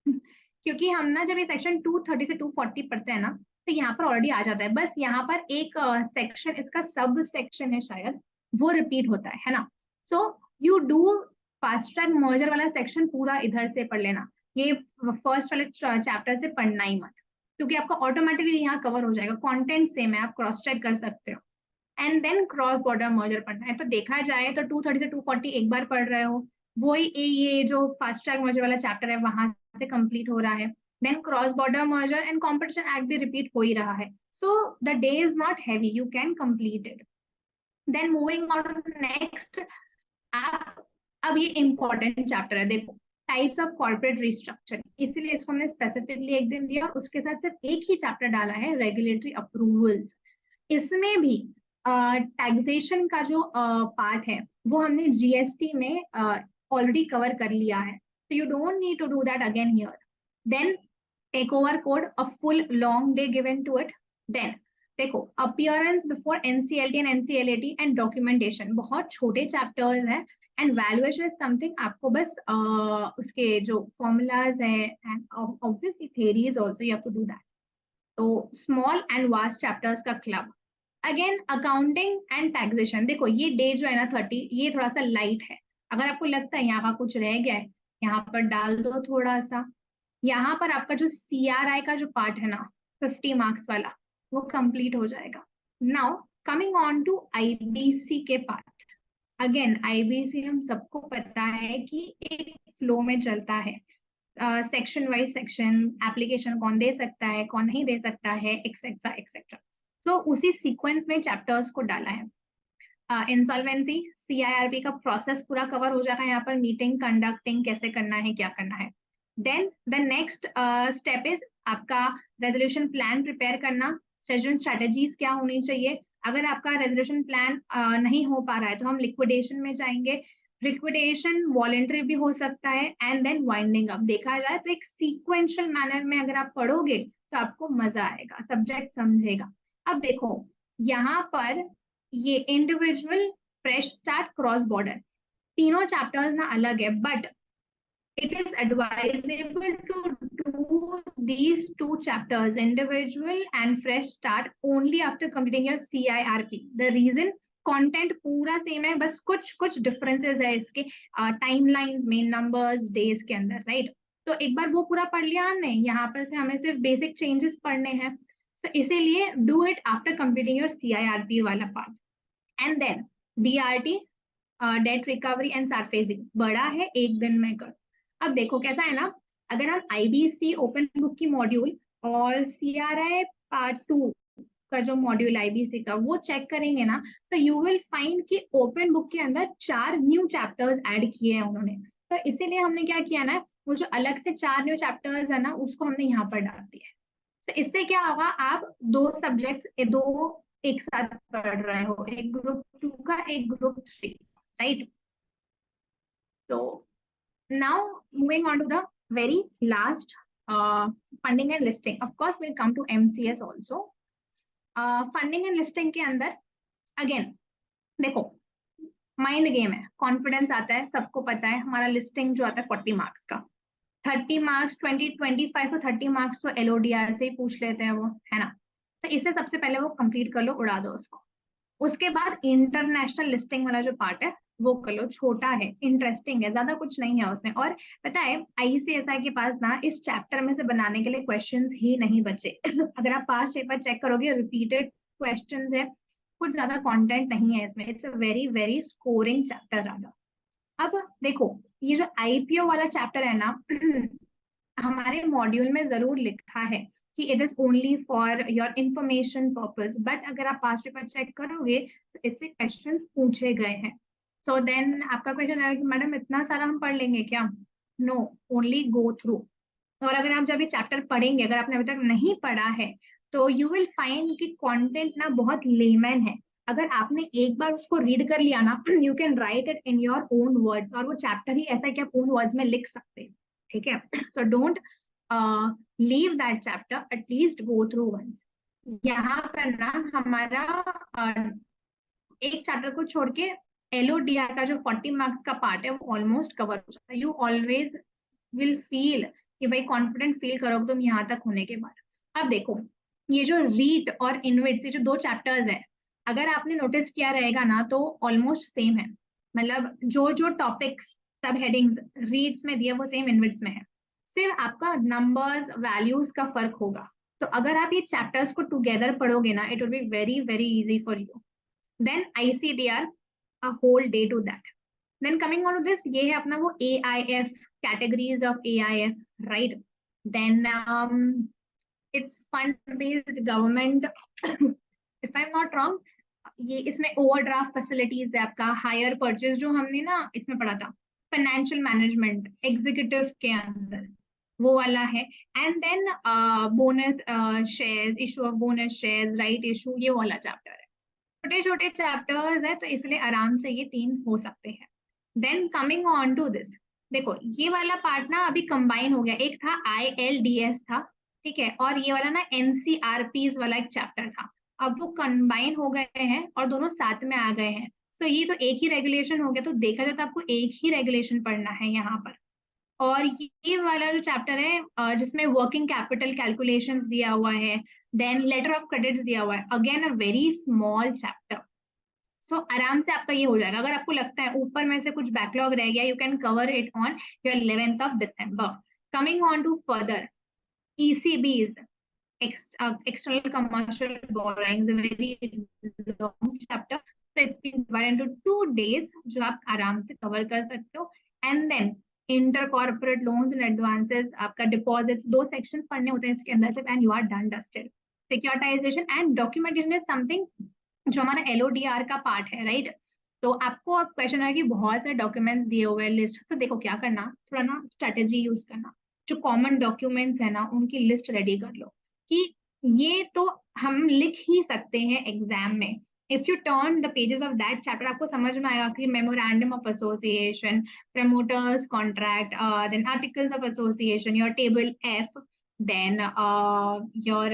क्योंकि हम ना जब ये सेक्शन 230 से 240 पढ़ते हैं ना, तो यहाँ पर ऑलरेडी आ जाता है, बस यहाँ पर एक सेक्शन इसका सब सेक्शन है शायद, वो रिपीट होता है ना। So you do fast track merger वाला सेक्शन पूरा इधर से पढ़ लेना, ये फर्स्ट वाले चैप्टर से पढ़ना ही मत, क्योंकि आपका ऑटोमेटिकली यहाँ कवर हो जाएगा, कंटेंट सेम है, आप क्रॉस चेक कर सकते हो। And then cross border merger पढ़ना है, तो देखा जाए तो 230 से 240 एक बार पढ़ रहे हो, वही ये जो फास्ट ट्रैक मर्जर वाला चैप्टर है वहां से कंप्लीट हो रहा है, then cross border merger and competition act भी रिपीट हो ही रहा है, so the day is not heavy, you can complete it. Then moving on to next, आप अब ये इंपॉर्टेंट चैप्टर है, देखो टाइप्स ऑफ कॉर्पोरेट रिस्ट्रक्चरिंग, इसीलिए इसको हमने स्पेसिफिकली एक दिन दिया और उसके साथ सिर्फ एक ही चैप्टर डाला है, रेगुलेटरी अप्रूवल्स। इसमें भी टैक्सेशन का जो पार्ट है वो हमने जीएसटी में ऑलरेडी कवर कर लिया है, so you don't need to do that again here. Then takeover code, a full long day given to it. Then देखो appearance before NCLT and NCLAT and documentation, बहुत छोटे चैप्टर्स हैं, and valuation is something आपको बस उसके जो formulas है and obviously theories also you have to do that. तो स्मॉल एंड वास्ट चैप्टर्स का club. Again accounting and taxation, देखो ये डे जो है ना 30, ये थोड़ा सा लाइट है, अगर आपको लगता है यहाँ का कुछ रह गया है यहाँ पर डाल दो थोड़ा सा, यहाँ पर आपका जो CRI का जो पार्ट है ना 50 मार्क्स वाला वो कंप्लीट हो जाएगा। Now coming on to IBC के पार्ट, अगेन IBC हम सबको पता है कि एक फ्लो में चलता है, सेक्शन वाइज सेक्शन, एप्लीकेशन कौन दे सकता है कौन नहीं दे सकता है, एक्सेट्रा एक्सेट्रा। तो उसी सीक्वेंस में चैप्टर्स को डाला है। इंसॉल्वेंसी CIRP का प्रोसेस पूरा कवर हो जाएगा यहाँ पर, मीटिंग कंडक्टिंग कैसे करना है क्या करना है। Then the next step is आपका रेजोल्यूशन प्लान प्रिपेयर करना, रेजोल्यूशन स्ट्रेटेजीज क्या होनी चाहिए, अगर आपका रेजोल्यूशन प्लान नहीं हो पा रहा है तो हम लिक्विडेशन में जाएंगे, लिक्विडेशन वॉलेंट्री भी हो सकता है, एंड देन वाइंडिंग अप। देखा जाए तो एक सीक्वेंशियल मैनर में अगर आप पढ़ोगे तो आपको मजा आएगा, सब्जेक्ट समझेगा। अब देखो यहाँ पर ये individual, fresh start, cross border, तीनों चैप्टर्स ना अलग है, but it is advisable to do these two chapters, individual and fresh start, only after completing your CIRP. The reason, content पूरा सेम है, बस कुछ कुछ डिफरेंसेस है इसके टाइमलाइंस में, नंबर्स, डेज के अंदर, राइट। तो एक बार वो पूरा पढ़ लिया हमने, यहाँ पर से हमें सिर्फ बेसिक चेंजेस पढ़ने हैं, सो इसीलिए do it after completing your CIRP वाला part. And then DRT, debt recovery and surfacing, बड़ा है, एक दिन में कर। अब देखो कैसा है ना, अगर हम IBC ओपन बुक की मॉड्यूल और CRI पार्ट 2 का जो मॉड्यूल आईबीसी का वो चेक करेंगे ना, तो यू विल फाइंड कि ओपन बुक के अंदर 4 न्यू चैप्टर्स ऐड किए हैं उन्होंने। तो इसीलिए हमने क्या किया ना, वो जो अलग से 4 न्यू चैप्टर्स है ना, उसको हमने यहाँ पर डाल दिया है। तो इससे क्या होगा, आप 2 सब्जेक्ट्स दो एक साथ पढ़ रहे हो, एक ग्रुप 2 का, एक group 3, right. So now moving on to the very last, funding and listing. Of course, we'll come to MCS also. Funding and listing के अंदर again देखो, माइंड गेम है, कॉन्फिडेंस आता है, सबको पता है हमारा लिस्टिंग जो आता है 40 मार्क्स का, 30 मार्क्स 25 तो 30 मार्क्स तो LODR से ही पूछ लेते हैं वो, है ना। तो इसे सबसे पहले वो कंप्लीट कर लो, उड़ा दो उसको। उसके बाद इंटरनेशनल लिस्टिंग वाला जो पार्ट है वो कर लो, छोटा है, इंटरेस्टिंग है, ज्यादा कुछ नहीं है उसमें। और पता है ICSI के पास ना इस चैप्टर में से बनाने के लिए क्वेश्चंस ही नहीं बचे। अगर आप पास पेपर चेक करोगे, रिपीटेड क्वेश्चंस है, कुछ ज्यादा कंटेंट नहीं है इसमें। It's a very very scoring chapter ज्यादा। अब देखो, ये जो IPO वाला चैप्टर है ना, हमारे मॉड्यूल में जरूर लिखा है कि it is only for your information purpose, but अगर आप पास्ट पेपर चेक करोगे तो इससे क्वेश्चंस पूछे गए हैं। सो देन आपका क्वेश्चन है कि मैडम इतना सारा हम पढ़ लेंगे क्या? No, only go through. और अगर आप जब ये चैप्टर पढ़ेंगे, अगर आपने अभी तक नहीं पढ़ा है, तो यू विल फाइंड कि कंटेंट ना बहुत लेमन है। अगर आपने एक बार उसको रीड कर लिया ना, you can write it in your own words, और वो चैप्टर ही ऐसा है कि आप ओन वर्ड्स में लिख सकते हैं, ठीक है। So don't leave that chapter, at least go through once. यहाँ पर ना हमारा एक चैप्टर को छोड़ के LODR का जो 40 मार्क्स का पार्ट है वो ऑलमोस्ट कवर हो जाता है। यू ऑलवेज विल फील कि भाई कॉन्फिडेंट फील करोगे तुम यहाँ तक होने के बाद। अब देखो, ये जो रीट और इनविट्स, ये जो 2 चैप्टर्स है, अगर आपने नोटिस किया रहेगा ना, तो ऑलमोस्ट सेम है। मतलब जो जो टॉपिक्स, सब हेडिंग्स रीड्स में दिए वो सेम इनविट्स में है, सिर्फ आपका नंबर्स वैल्यूज का फर्क होगा। तो अगर आप ये चैप्टर्स को टुगेदर पढ़ोगे ना, it will be very very easy for you. Then ICDR, a whole day to that. Then coming on to this, ये है अपना वो AIF, categories of AIF, right? Then it's fund based government, if I'm not wrong, ये इसमें overdraft facilities है आपका, hire purchase जो हमने ना इसमें पढ़ा था, फाइनेंशियल मैनेजमेंट एग्जीक्यूटिव के अंदर, वो वाला है। And then bonus shares, issue of bonus shares, right issue, ये वाला चैप्टर है। छोटे छोटे चैप्टर्स है, तो इसलिए आराम से ये 3 हो सकते हैं। Then coming on to this, देखो ये वाला पार्ट ना अभी कंबाइन हो गया, एक था ILDS था, ठीक है, और ये वाला ना NCRPs वाला एक चैप्टर था, अब वो कंबाइन हो गए हैं और दोनों साथ में आ गए हैं। तो ये तो एक ही रेगुलेशन हो गया, तो देखा जाए तो आपको एक ही रेगुलेशन पढ़ना है यहाँ पर। और ये वाला जो चैप्टर है जिसमें वर्किंग कैपिटल कैलकुलेशंस दिया हुआ है, देन लेटर ऑफ क्रेडिट्स दिया हुआ है, again a very small chapter. So आराम से आपका ये हो जाएगा। अगर आपको लगता है ऊपर में से कुछ बैकलॉग रह गया, you can cover it on your 11th of December. Coming on to further, ECBs, external commercial borrowings, a very long chapter, so it's been divided into 2 days जो आप आराम से कवर कर सकते हो। And then inter corporate loans and advances, आपका deposits, 2 sections पढ़ने होते हैं इसके अंदर से, and you are done dusted. Securitization and documentation is something जो हमारा LODR का पार्ट है, राइट। तो आपको अब क्वेश्चन है कि बहुत सारे डॉक्यूमेंट्स दिए हुए हैं लिस्ट, तो देखो क्या करना, थोड़ा ना स्ट्रेटेजी यूज करना, जो कॉमन डॉक्यूमेंट्स है ना उनकी लिस्ट रेडी कर लो कि ये तो हम लिख ही सकते हैं एग्जाम में। If you turn the pages of that chapter, आपको समझ में आएगा कि memorandum of association, promoters contract, then articles of association, your table F, then your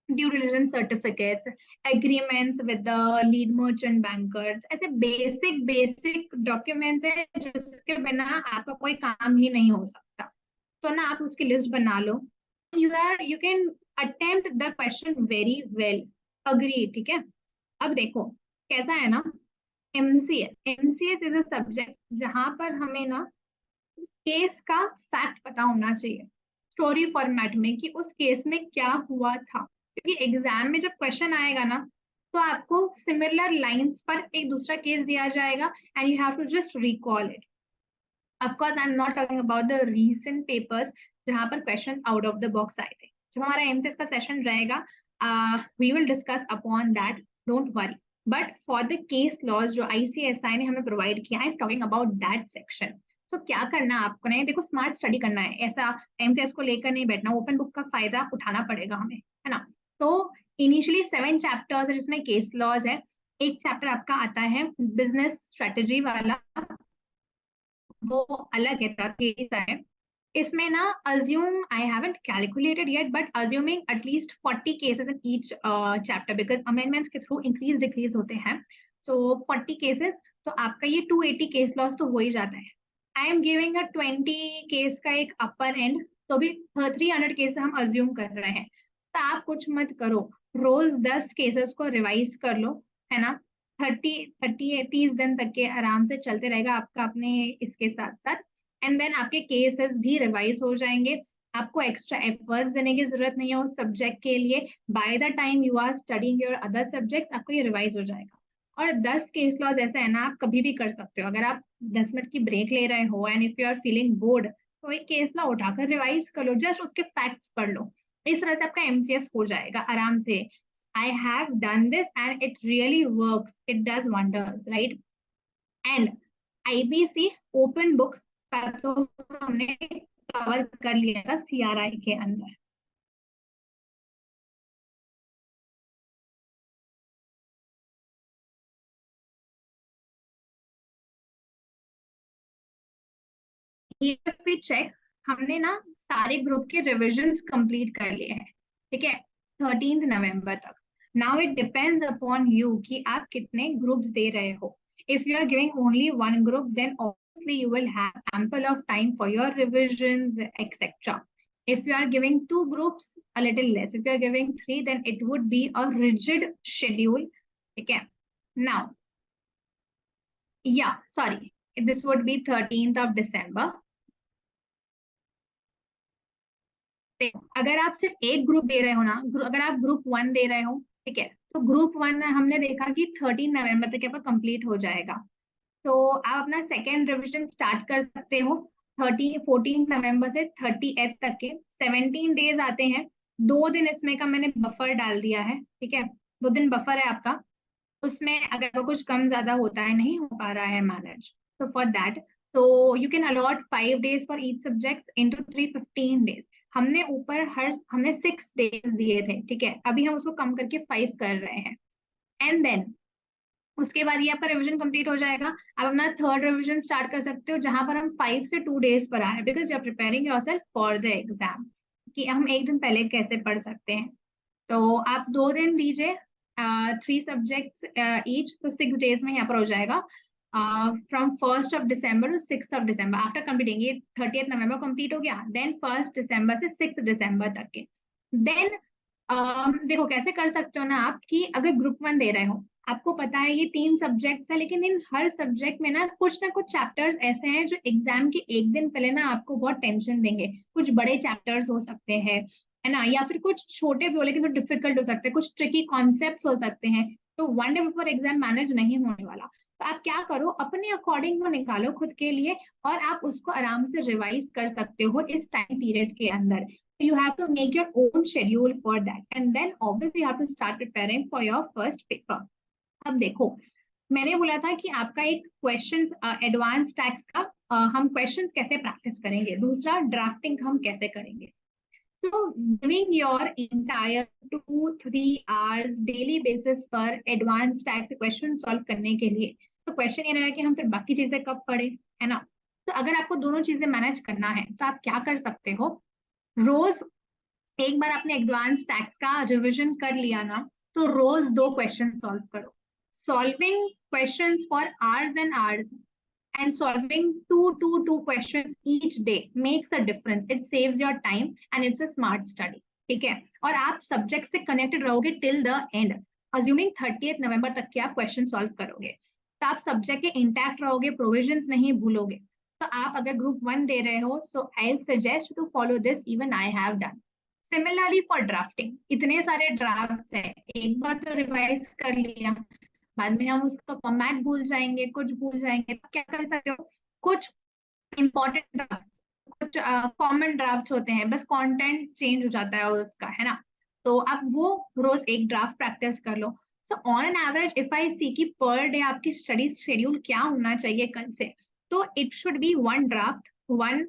due diligence certificates, agreements with the lead merchant bankers, ऐसे basic basic documents है जिसके बिना आपका कोई काम ही नहीं हो सकता। तो ना आप उसकी लिस्ट बना लो, you can attempt the question very well, agree, ठीक है। अब देखो कैसा है ना, MCS इज अ सब्जेक्ट जहां पर हमें ना केस का फैक्ट पता होना चाहिए, स्टोरी फॉर्मेट में, कि उस केस में क्या हुआ था, क्योंकि एग्जाम में जब क्वेश्चन आएगा ना, तो आपको सिमिलर लाइंस पर एक दूसरा केस दिया जाएगा and you have to just recall it. Of course, I'm not talking about the recent papers जहां पर question out of the box आए थे। जब हमारा MCS का सेशन रहेगा we will discuss upon that, don't worry. But for the case laws जो ICSI ने हमें प्रोवाइड किया, I am talking about that section. तो क्या करना है आपको, नहीं देखो स्मार्ट स्टडी करना है, ऐसा MCS को लेकर नहीं बैठना, ओपन बुक का फायदा उठाना पड़ेगा हमें, है ना। तो इनिशियली 7 चैप्टर्स है जिसमें केस लॉज है। एक चैप्टर आपका आता है बिजनेस स्ट्रेटेजी वाला, वो अलग है, केस है। इसमें ना assume, I haven't calculated yet, but assuming at least 40 cases in each chapter because amendments के through increase decrease होते हैं, so 40 cases, तो आपका ये 280 केस लॉस तो हो ही जाता है। I am giving a 20 case का एक अपर एंड, तो भी 300 केस हम अज्यूम कर रहे हैं। तो आप कुछ मत करो, रोज 10 केसेस को रिवाइज कर लो, है ना। 30 दिन तक के आराम से चलते रहेगा आपका अपने इसके साथ साथ, एंड देन आपके केसेस भी रिवाइज हो जाएंगे। आपको एक्स्ट्रा एफर्ट्स देने की जरूरत नहीं है उस सब्जेक्ट के लिए। By the time you are studying your other subject आपको ये रिवाइज हो जाएगा। और 10 केस लॉज ऐसा है ना, आप कभी भी कर सकते हो। अगर आप 10 मिनट की ब्रेक ले रहे हो and if you are feeling bored, तो एक केस लॉ उठाकर रिवाइज कर लो, जस्ट उसके फैक्ट्स पढ़ लो। इस तरह से आपका MCS हो जाएगा आराम से। आई have done this and it really works, it does wonders, right. And IBC open book का तो हमने कवर कर लिया था CRI के अंदर। Here पे चेक, हमने ना सारे ग्रुप के रिविजन्स कंप्लीट कर लिए हैं, ठीक है, 13 नवंबर तक। Now it depends upon you कि आप कितने ग्रुप्स दे रहे हो। If you are giving only one group, then obviously you will have ample of time for your revisions, etc. If you are giving two groups, a little less. If you are giving three, then it would be a rigid schedule. Okay. Now, yeah, sorry. This would be 13th of December. अगर आप सिर्फ एक group दे रहे हो ना, अगर आप group 1 दे रहे हो, ठीक है, तो ग्रुप 1 हमने देखा कि 13 नवंबर तक आपका कंप्लीट हो जाएगा। तो आप अपना सेकेंड रिविजन स्टार्ट कर सकते हो 14 नवंबर से 30th तक के 17 डेज आते हैं। 2 दिन इसमें का मैंने बफर डाल दिया है, ठीक है, 2 दिन बफर है आपका। उसमें अगर वो कुछ कम ज्यादा होता है, नहीं हो पा रहा है मैनेज, तो फॉर दैट, तो you can allot 5 days for each subject into 3 15 days। हमने 6 days दिए थे, ठीक है, अभी हम उसको कम करके 5 कर रहे हैं। एंड देन उसके बाद ये आपका रिवीजन कंप्लीट हो जाएगा। आप अपना थर्ड रिवीजन स्टार्ट कर सकते हो, जहां पर हम 5 से 2 days पर आए, because you are preparing yourself for the exam, कि हम एक दिन पहले कैसे पढ़ सकते हैं। तो आप 2 दिन दीजिए, 3 subjects ईच, तो 6 days में यहाँ पर हो जाएगा। From 1st of December to 6th of December, after completing ये 30th नवंबर कंप्लीट हो गया, देन 1st December से 6th December तक के। देन देखो कैसे कर सकते हो ना आप, कि अगर ग्रुप 1 दे रहे हो, आपको पता है ये 3 सब्जेक्ट्स है, लेकिन इन हर सब्जेक्ट में ना कुछ चैप्टर्स ऐसे हैं जो एग्जाम के एक दिन पहले ना आपको बहुत टेंशन देंगे। कुछ बड़े चैप्टर्स हो सकते हैं, है ना, या फिर कुछ छोटे भी हो लेकिन तो डिफिकल्ट हो सकते हैं, कुछ ट्रिकी कॉन्सेप्ट्स हो सकते हैं। तो 1 डे बिफोर एग्जाम मैनेज नहीं होने वाला। तो आप क्या करो, अपने अकॉर्डिंग वो निकालो खुद के लिए, और आप उसको आराम से रिवाइज कर सकते हो इस टाइम पीरियड के अंदर। You have to make your own schedule for that, and then obviously you have to start preparing for your first paper. अब देखो, मैंने बोला था कि आपका एक क्वेश्चन एडवांस टैक्स का हम क्वेश्चंस कैसे प्रैक्टिस करेंगे, दूसरा ड्राफ्टिंग हम कैसे करेंगे। तो giving your entire 2-3 hours daily basis पर एडवांस टैक्स क्वेश्चन सॉल्व करने के लिए, तो क्वेश्चन ये रहेगा कि हम फिर बाकी चीजें कब पढ़े, है ना। तो अगर आपको दोनों चीजें मैनेज करना है, तो आप क्या कर सकते हो, रोज एक बार आपने एडवांस टैक्स का रिवीजन कर लिया ना, तो रोज 2 क्वेश्चन सॉल्व करो। Solving questions for hours and hours and solving two questions each day makes a difference. It saves your time and it's a smart study. ठीक है, और आप सब्जेक्ट से कनेक्टेड रहोगे till the end, assuming 30th नवंबर तक के आप question solve करोगे, तो आप सब्जेक्ट के इंटैक्ट रहोगे, प्रोविजंस नहीं भूलोगे। तो आप अगर ग्रुप 1 दे रहे हो, so I suggest to follow this, even I have done. Similarly for drafting, इतने सारे ड्राफ्ट है, एक बार तो रिवाइज कर लिया, बाद में हम उसका फॉर्मेट भूल जाएंगे, कुछ भूल जाएंगे, तो क्या कर सकते हो, कुछ इंपॉर्टेंट ड्राफ्ट, कुछ कॉमन ड्राफ्ट होते हैं, बस कंटेंट चेंज हो जाता है उसका, है ना। तो आप वो रोज एक ड्राफ्ट प्रैक्टिस कर लो. So on an average if I see की पर डे आपकी स्टडी शेड्यूल क्या होना चाहिए कल से, तो it should be one draft, one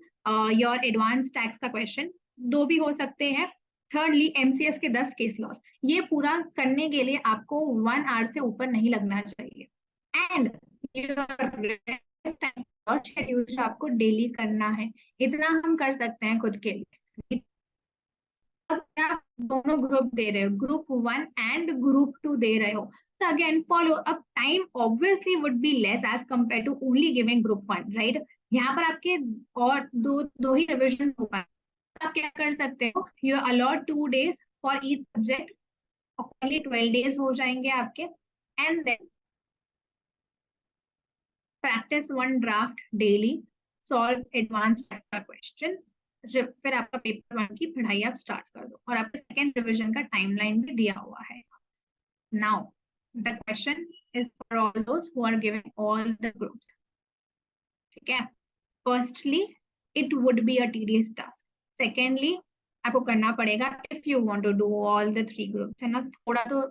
your advance tax का क्वेश्चन, दो भी हो सकते हैं. थर्डली एमसीएस के 10 केस लॉस. ये पूरा करने के लिए आपको 1 आवर से ऊपर नहीं लगना चाहिए. एंड और शेड्यूल जो आपको डेली करना है, इतना हम कर सकते हैं खुद के लिए. अब आप दोनों ग्रुप दे रहे हो, ग्रुप 1 एंड ग्रुप 2 दे रहे हो, तो again follow up time obviously would be less as compare to only giving group 1, right. यहाँ पर आपके और दो दो ही रिविजन हो पाए. आप क्या कर सकते हो, you allot 2 days for each subject, only 12 days हो जाएंगे आपके. एंड देन practice one draft daily, solve advance का क्वेश्चन, फिर आपका पेपर 1 की पढ़ाई आप स्टार्ट कर दो. और आपका सेकेंड रिविजन का टाइमलाइन भी दिया हुआ है. Now the question is for all those who are giving all the groups. ठीक है. Firstly it would be a tedious task. Secondly आपको करना पड़ेगा, if you want to do all the 3 groups, है ना, थोड़ा तो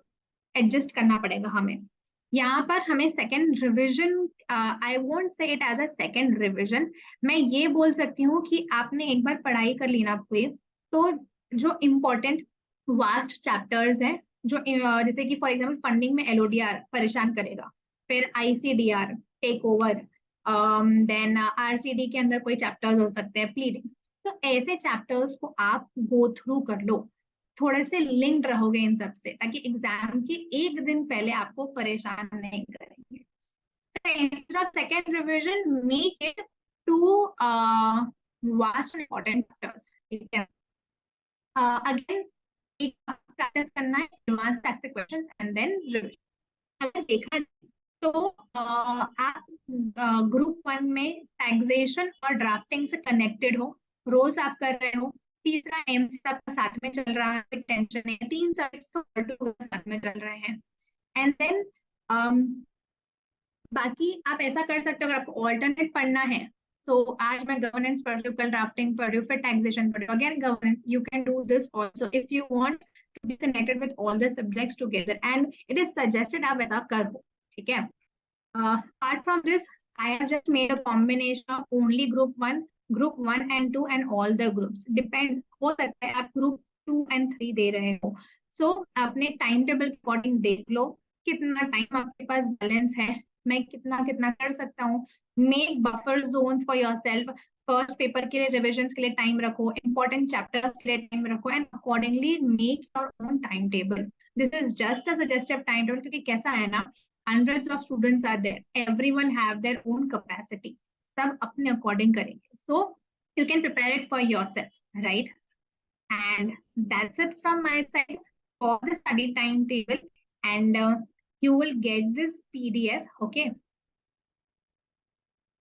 एडजस्ट करना पड़ेगा हमें. यहाँ पर हमें second revision, I won't say it as a second revision, मैं ये बोल सकती हूँ कि आपने एक बार पढ़ाई कर ली ना पूरी, तो जो इम्पोर्टेंट वास्ट चैप्टर्स हैं, जो जैसे कि फॉर एग्जांपल फंडिंग में एलओडीआर परेशान करेगा, फिर ICDR, take over, then RCD के अंदर कोई चैप्टर्स हो सकते हैं, प्लीडिंग्स, तो ऐसे चैप्टर्स को आप गो थ्रू कर लो, थोड़े से लिंक्ड रहोगे इन सब से, ताकि एग्जाम के एक दिन पहले आपको परेशान नहीं करेंगे. Instead of second revision, make it to vast and important chapters. ठीक है. अगेन एक प्रैक्टिस करना है एडवांस टैक्स के क्वेश्चंस एंड देन रिविजन. अगर देखा तो आप ग्रुप 1 में टैक्सेशन और ड्राफ्टिंग से कनेक्टेड हो, रोज आप कर रहे हो. तीसरा एमसी आपका साथ में चल रहा है, टेंशन नहीं, 3 सब्जेक्ट तो साथ में चल रहे हैं. एंड देन बाकी आप ऐसा कर सकते हो, अगर आपको ऑल्टरनेट पढ़ना है तो आज मैं गवर्नेंस पढ़ रही हूँ, कल ड्राफ्टिंग पढ़ रही हूँ, फिर टैक्सेशन पढ़ रही हूँ, again governance. You can do this also if you want to be connected with all the subjects together, and it is suggested आप ऐसा करो. ठीक है. Apart from this, I have just made a combination of only group 1 and 2 and all the groups. Depend, हो सकता है आप group 2 and 3 दे रहे हो. So अपने टाइम टेबल के अकॉर्डिंग देख लो कितना टाइम आपके पास बैलेंस है, मैं कितना कितना कर सकता हूँ. Make buffer Jones for your self. First paper के लिए रिविजन के लिए टाइम रखो, इंपॉर्टेंट चैप्टर्स के लिए टाइम रखो, and accordingly make your own time table. This is just a suggestive time table, क्योंकि कैसा है ना, hundreds of students are there, everyone have their own capacity, सब अपने according करेंगे, so you can prepare it for yourself, right? And that's it from my side for the study timetable, and you will get this PDF. Okay,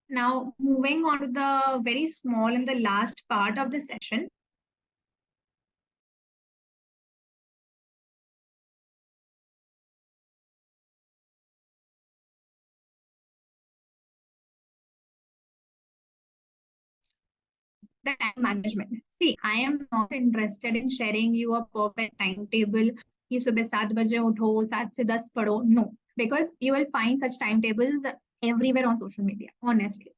now moving on to the very small and the last part of the session. The time management. See, I am not interested in sharing you a perfect timetable. कि सुबह 7 बजे उठो, 7 से 10 पढ़ो. No, because you will find such timetables everywhere on social media, honestly.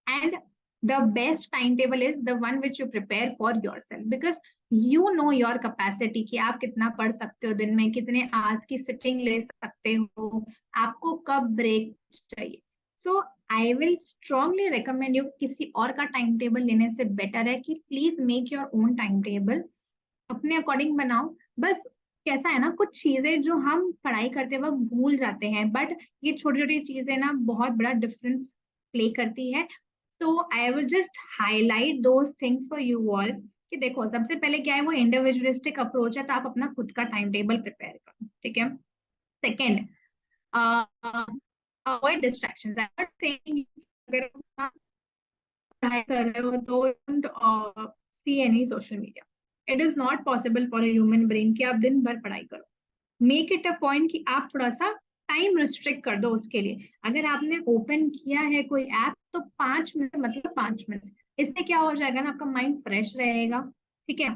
And the best timetable is the one which you prepare for yourself, because you know your capacity कि आप कितना पढ़ सकते हो दिन में, कितने आवर्स की सिटिंग ले सकते हो, आपको कब ब्रेक चाहिए. So I will strongly recommend you, किसी और का टाइम टेबल लेने से बेटर है कि please make your own time table, अपने अकॉर्डिंग बनाओ. बस कैसा है ना, कुछ चीजें जो हम पढ़ाई करते वक्त भूल जाते हैं, बट ये छोटी छोटी चीजें ना बहुत बड़ा डिफरेंस प्ले करती है. तो I will just highlight those things for you all, कि देखो सबसे पहले क्या है, वो इंडिविजुअलिस्टिक अप्रोच है, तो आप अपना खुद का टाइम टेबल प्रिपेयर करो. ठीक है. Second, avoid distractions. I am not saying अगर आप पढ़ाई कर रहे हो तो don't see any social media. It is not possible for a human brain कि आप दिन भर पढ़ाई करो. मेक इट अ पॉइंट कि आप थोड़ा सा टाइम रिस्ट्रिक्ट कर दो उसके लिए. अगर आपने ओपन किया है कोई ऐप, तो 5 मिनट मतलब 5 मिनट, इससे क्या हो जाएगा ना, आपका माइंड फ्रेश रहेगा. ठीक है.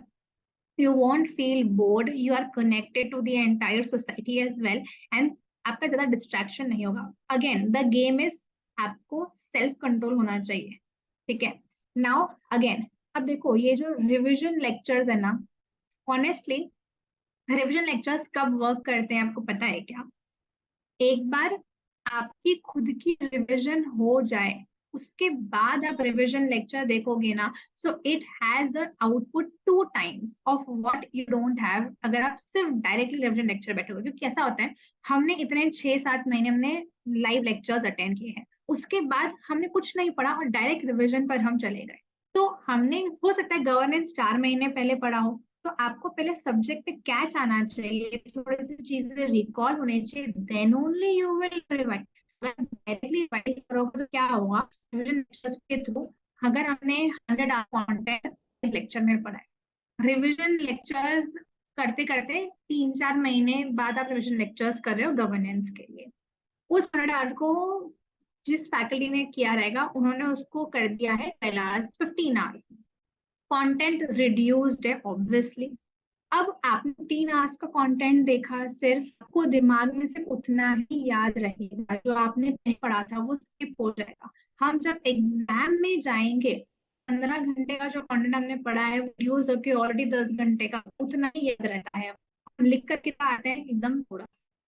you won't feel bored, you are connected to the entire society as well, and आपका ज्यादा डिस्ट्रैक्शन नहीं होगा. अगेन द गेम इज आपको सेल्फ कंट्रोल होना चाहिए. ठीक है. नाउ अगेन अब देखो ये जो रिविजन लेक्चर्स है ना, ऑनेस्टली रिविजन लेक्चर्स कब वर्क करते हैं आपको पता है क्या? एक बार आपकी खुद की रिविजन हो जाए उसके बाद आप रिविजन लेक्चर देखोगे ना, so it has the output 2 times of what you don't have अगर आप सिर्फ डायरेक्टली रिविजन लेक्चर बैठोगे. क्योंकि कैसा होता है, हमने इतने 6-7 महीने हमने लाइव लेक्चर्स अटेंड किए हैं, उसके बाद हमने कुछ नहीं पढ़ा और डायरेक्ट रिविजन पर हम चले गए. तो हमने हो सकता है गवर्नेंस 4 महीने पहले पढ़ा हो, तो आपको पहले सब्जेक्ट पे कैच आना चाहिए, थोड़ी सी चीजें रिकॉल होनी चाहिए, then only you will revise. अगर डायरेक्टली रिवाइज करोगे तो क्या होगा, रिविजन लेक्चर्स के थ्रू अगर हमने 100 आवर कंटेंट लेक्चर में पढ़ा है, रिविजन लेक्चर्स करते करते 3-4 महीने बाद आप रिविजन लेक्चर्स कर रहे हो गवर्नेंस के लिए, उस 100 आवर को जिस फैकल्टी ने किया रहेगा उन्होंने उसको कर दिया है 15 आवर्स. कंटेंट रिड्यूस्ड है ऑब्वियसली. अब आपने 3 आवर्स का कंटेंट देखा, सिर्फ आपको दिमाग में सिर्फ उतना ही याद रहेगा, जो आपने पहले पढ़ा था वो स्किप हो जाएगा. हम जब एग्जाम में जाएंगे 15 घंटे का जो कंटेंट हमने पढ़ा है रिड्यूस होकर ऑलरेडी 10 घंटे का उतना ही याद रहता है. हम लिख करके तो आते हैं एकदम थोड़ा,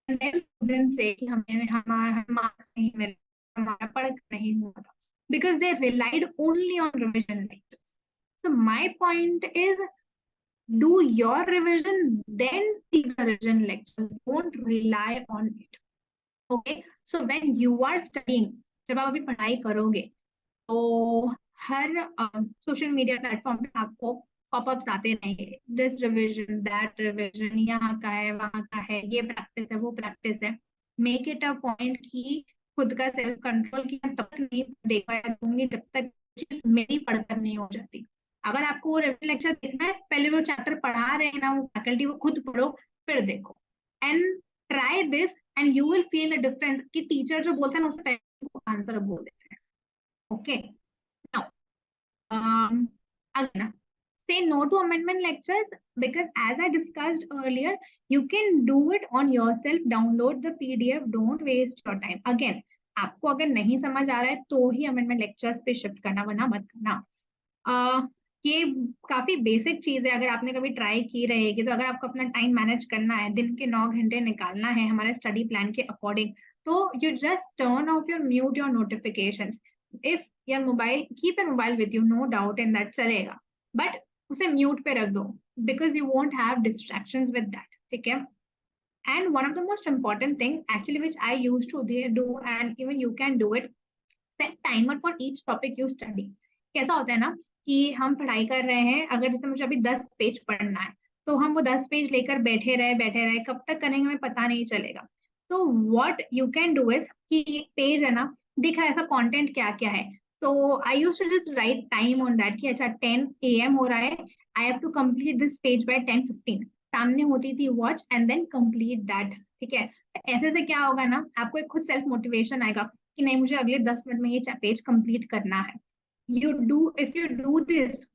से कि हमें हमारा मार्क्स नहीं मिले, हमारा पढ़ नहीं हुआ था, because they relied only on revision lectures. So my point is, do your revision, then take the revision lectures. Don't rely on it. Okay. So when you are studying, जब आप अभी पढ़ाई करोगे तो हर सोशल मीडिया प्लेटफॉर्म पे आपको popups आते रहेंगे, दिस रिविजन दैट रिविजन, यहाँ का है वहाँ का है, ये प्रैक्टिस है वो प्रैक्टिस है. मेक इट अ पॉइंट कि खुद का सेल्फ कंट्रोल की तब तक नहीं देखा या दूंगी जब तक चीज मेरी पढ़कर नहीं हो जाती. अगर आपको वो रिविजन लेक्चर देखना है, पहले वो चैप्टर पढ़ा रहे हैं ना वो फैकल्टी, वो खुद पढ़ो फिर देखो, and try this and you will feel the difference कि टीचर जो बोलते हैं ना उससे पहले आंसर बोल देते हैं. Okay. Again, say no to amendment lectures, because as I discussed earlier, you can do it on yourself. Download the PDF. Don't waste your time. Again, आपको अगर नहीं समझ आ रहा है तो ही अमेंडमेंट लेक्चर्स पे शिफ्ट करना, वरना मत करना. ये काफी बेसिक चीज है. अगर आपने कभी ट्राई की रहेगी तो अगर आपको अपना टाइम मैनेज करना है, दिन के 9 घंटे निकालना है हमारे स्टडी प्लान के अकॉर्डिंग, तो you just turn off your mute your notifications. If your mobile, keep your mobile with you, no doubt in that, चलेगा, बट उसे म्यूट पे रख दो, because you won't have distractions with that. ठीक है. And one of the most important thing actually which I used to do, and even you can do it, set timer for each topic you study. कैसा होता है ना कि हम पढ़ाई कर रहे हैं, अगर जैसे मुझे अभी 10 पेज पढ़ना है तो हम वो 10 पेज लेकर बैठे रहे कब तक करेंगे हमें पता नहीं चलेगा. तो what you can do is कि एक पेज है ना, दिख रहा है ऐसा कंटेंट क्या क्या है, तो I used to just write time on that कि अच्छा 10 AM हो रहा है, I have to complete this page by 10:15. सामने होती थी watch and then complete that. ठीक है. ऐसे से क्या होगा ना, आपको एक खुद सेल्फ मोटिवेशन आएगा कि नहीं मुझे अगले 10 मिनट में ये पेज कंप्लीट करना है. You do, if you do this,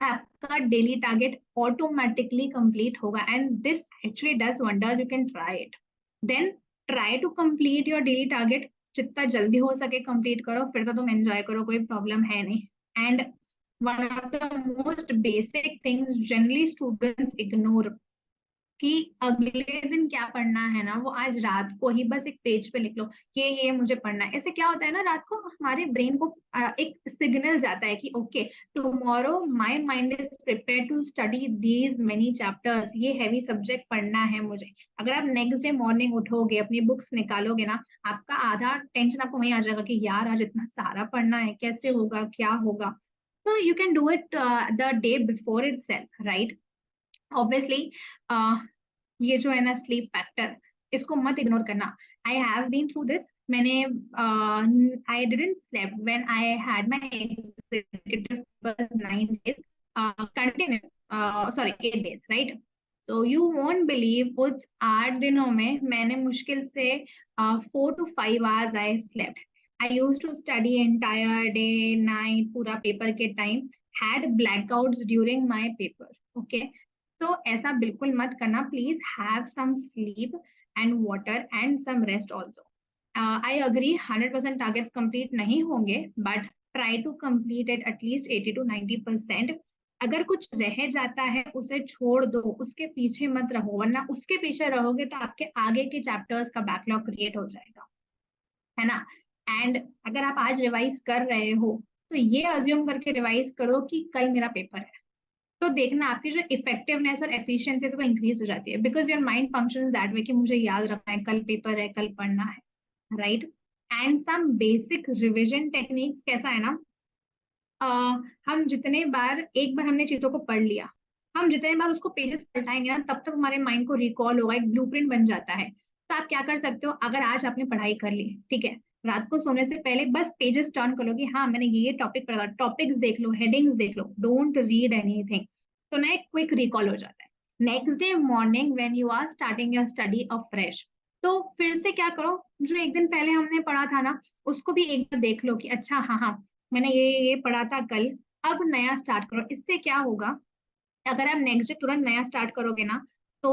आपका डेली टारगेट ऑटोमेटिकली कंप्लीट होगा, and this actually does wonders. You can try it, then try to complete your daily target. जितना जल्दी हो सके कंप्लीट करो, फिर तो तुम एंजॉय करो, कोई प्रॉब्लम है नहीं. And one of the most basic things generally students ignore, कि अगले दिन क्या पढ़ना है ना, वो आज रात को ही बस एक पेज पे लिख लो ये मुझे पढ़ना है. ऐसे क्या होता है ना, रात को हमारे ब्रेन को एक सिग्नल जाता है कि okay tomorrow my mind is prepare to study these many chapters, ये हैवी सब्जेक्ट पढ़ना है मुझे. अगर आप नेक्स्ट डे मॉर्निंग उठोगे, अपनी बुक्स निकालोगे ना, आपका आधा टेंशन आपको वहीं आ जाएगा कि यार आज इतना सारा पढ़ना है, कैसे होगा क्या होगा. तो you can do it the day before itself, right. Obviously ये जो है ना स्लीप फैक्टर, इसको मत इग्नोर करना. I have been through this. मैंने I didn't sleep when I had my executive 9 days continuous, sorry 8 days, right. तो you won't believe उस 8 दिनों में मैंने मुश्किल से 4 to 5 hours I slept. I used to study entire day night, पूरा paper के time, had blackouts during my paper. Okay. तो ऐसा बिल्कुल मत करना. Please have some sleep and water and some rest also. I agree 100% targets complete नहीं होंगे, but try to complete it at least 80 to 90%. अगर कुछ रह जाता है उसे छोड़ दो, उसके पीछे मत रहो, वरना उसके पीछे रहोगे तो आपके आगे के चैप्टर्स का बैकलॉग क्रिएट हो जाएगा, है ना. एंड अगर आप आज रिवाइज कर रहे हो तो ये अज्यूम करके रिवाइज करो कि कल मेरा पेपर है. तो देखना आपकी जो इफेक्टिवनेस और एफिशिएंसी है वो इंक्रीज हो जाती है, because your mind functions that way कि मुझे याद रखना है, कल पेपर है, कल पढ़ना है, right. And some basic revision techniques कैसा है ना, हम जितने बार एक बार हमने चीजों को पढ़ लिया, हम जितने बार उसको पेजेस पलटाएंगे ना तब तक हमारे माइंड को रिकॉल होगा, एक ब्लूप्रिंट बन जाता है. तो आप क्या कर सकते हो, अगर आज आपने पढ़ाई कर ली, ठीक है, रात को सोने से पहले बस पेजेस टर्न कर लो कि हाँ मैंने ये टॉपिक पढ़ा, टॉपिक्स देख लो, हेडिंग्स देख लो, डोंट रीड एनीथिंग. तो ना एक क्विक रिकॉल हो जाता है. Next day morning when you are starting your study of fresh, तो फिर से क्या करो, जो एक दिन पहले हमने पढ़ा था ना उसको भी एक बार देख लो कि अच्छा हाँ हाँ मैंने ये पढ़ा था कल, अब नया स्टार्ट करो. इससे क्या होगा, अगर आप नेक्स्ट डे तुरंत नया स्टार्ट करोगे ना तो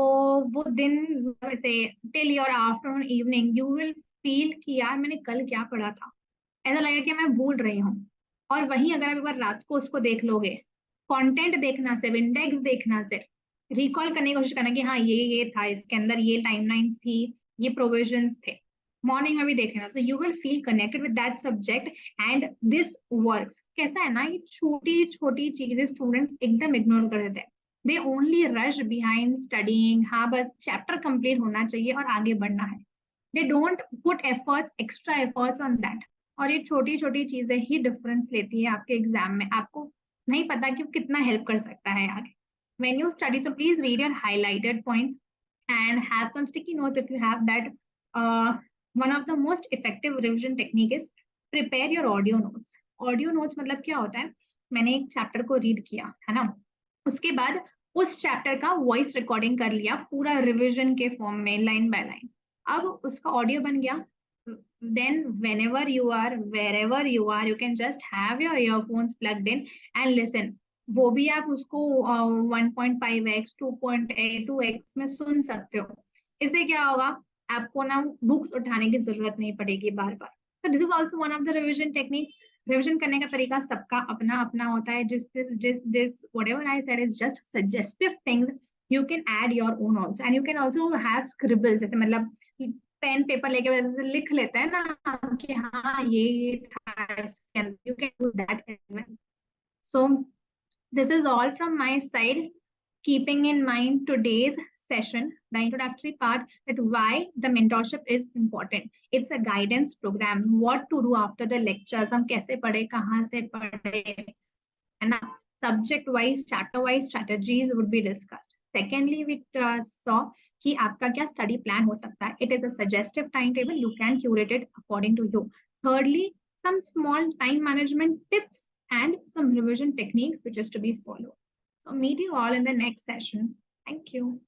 वो दिन वैसे till your afternoon evening you will feel कि यार मैंने कल क्या पढ़ा था, ऐसा लगेगा कि मैं भूल रही हूँ. और वहीं अगर आप एक बार रात को उसको देख लोगे, कंटेंट देखना सिर्फ, इंडेक्स देखना सिर्फ, रिकॉल करने की कोशिश करना कि हाँ ये था, इसके अंदर ये टाइमलाइंस थी, ये प्रोविजंस थे, मॉर्निंग में भी देख लेना. So you will feel connected with that subject and this works. कैसा है ना, ये छोटी छोटी चीजें स्टूडेंट्स एकदम इग्नोर कर देते हैं. They only rush behind studying, हाँ बस चैप्टर कंप्लीट होना चाहिए और आगे बढ़ना है. They don't put efforts, extra efforts on that. और ये छोटी छोटी चीजें ही डिफरेंस लेती है आपके एग्जाम में. आपको नहीं पता कि वो कितना हेल्प कर सकता है आगे. When you study, so please read your highlighted points and have some sticky notes if you have that. One of the most effective revision technique is prepare your audio notes. Audio notes मतलब क्या होता है, मैंने एक chapter को read किया है ना, उसके बाद उस चैप्टर का वॉइस रिकॉर्डिंग कर लिया पूरा रिविजन के फॉर्म में, लाइन बाय लाइन. अब उसका ऑडियो बन गया. Then whenever you are, wherever you are, you can just have your earphones plugged in and listen. वो भी आप उसको 1.5x 2.2x में सुन सकते हो. इससे क्या होगा, आपको ना बुक्स उठाने की जरूरत नहीं पड़ेगी बार बार. तो this is also one of the revision techniques. Revision करने का तरीका सबका अपना अपना होता है. जिस whatever I said is just suggestive things. You can add your own also, and you can also have scribbles. जैसे मतलब पेन पेपर लेके वैसे से लिख लेते हैं ना कि हाँ ये था इसके अंदर. You can do that as well. So this is all from my side, keeping in mind today's session, the introductory part, that why the mentorship is important. It's a guidance program. What to do after the lectures, हम कैसे पढ़े, कहाँ से पढ़े, है ना. Subject wise, chapter wise strategies would be discussed. Secondly, we saw कि आपका क्या study plan हो सकता है. It is a suggestive timetable. You can curate it according to you. Thirdly, some small time management tips and some revision techniques which is to be followed. So meet you all in the next session. Thank you.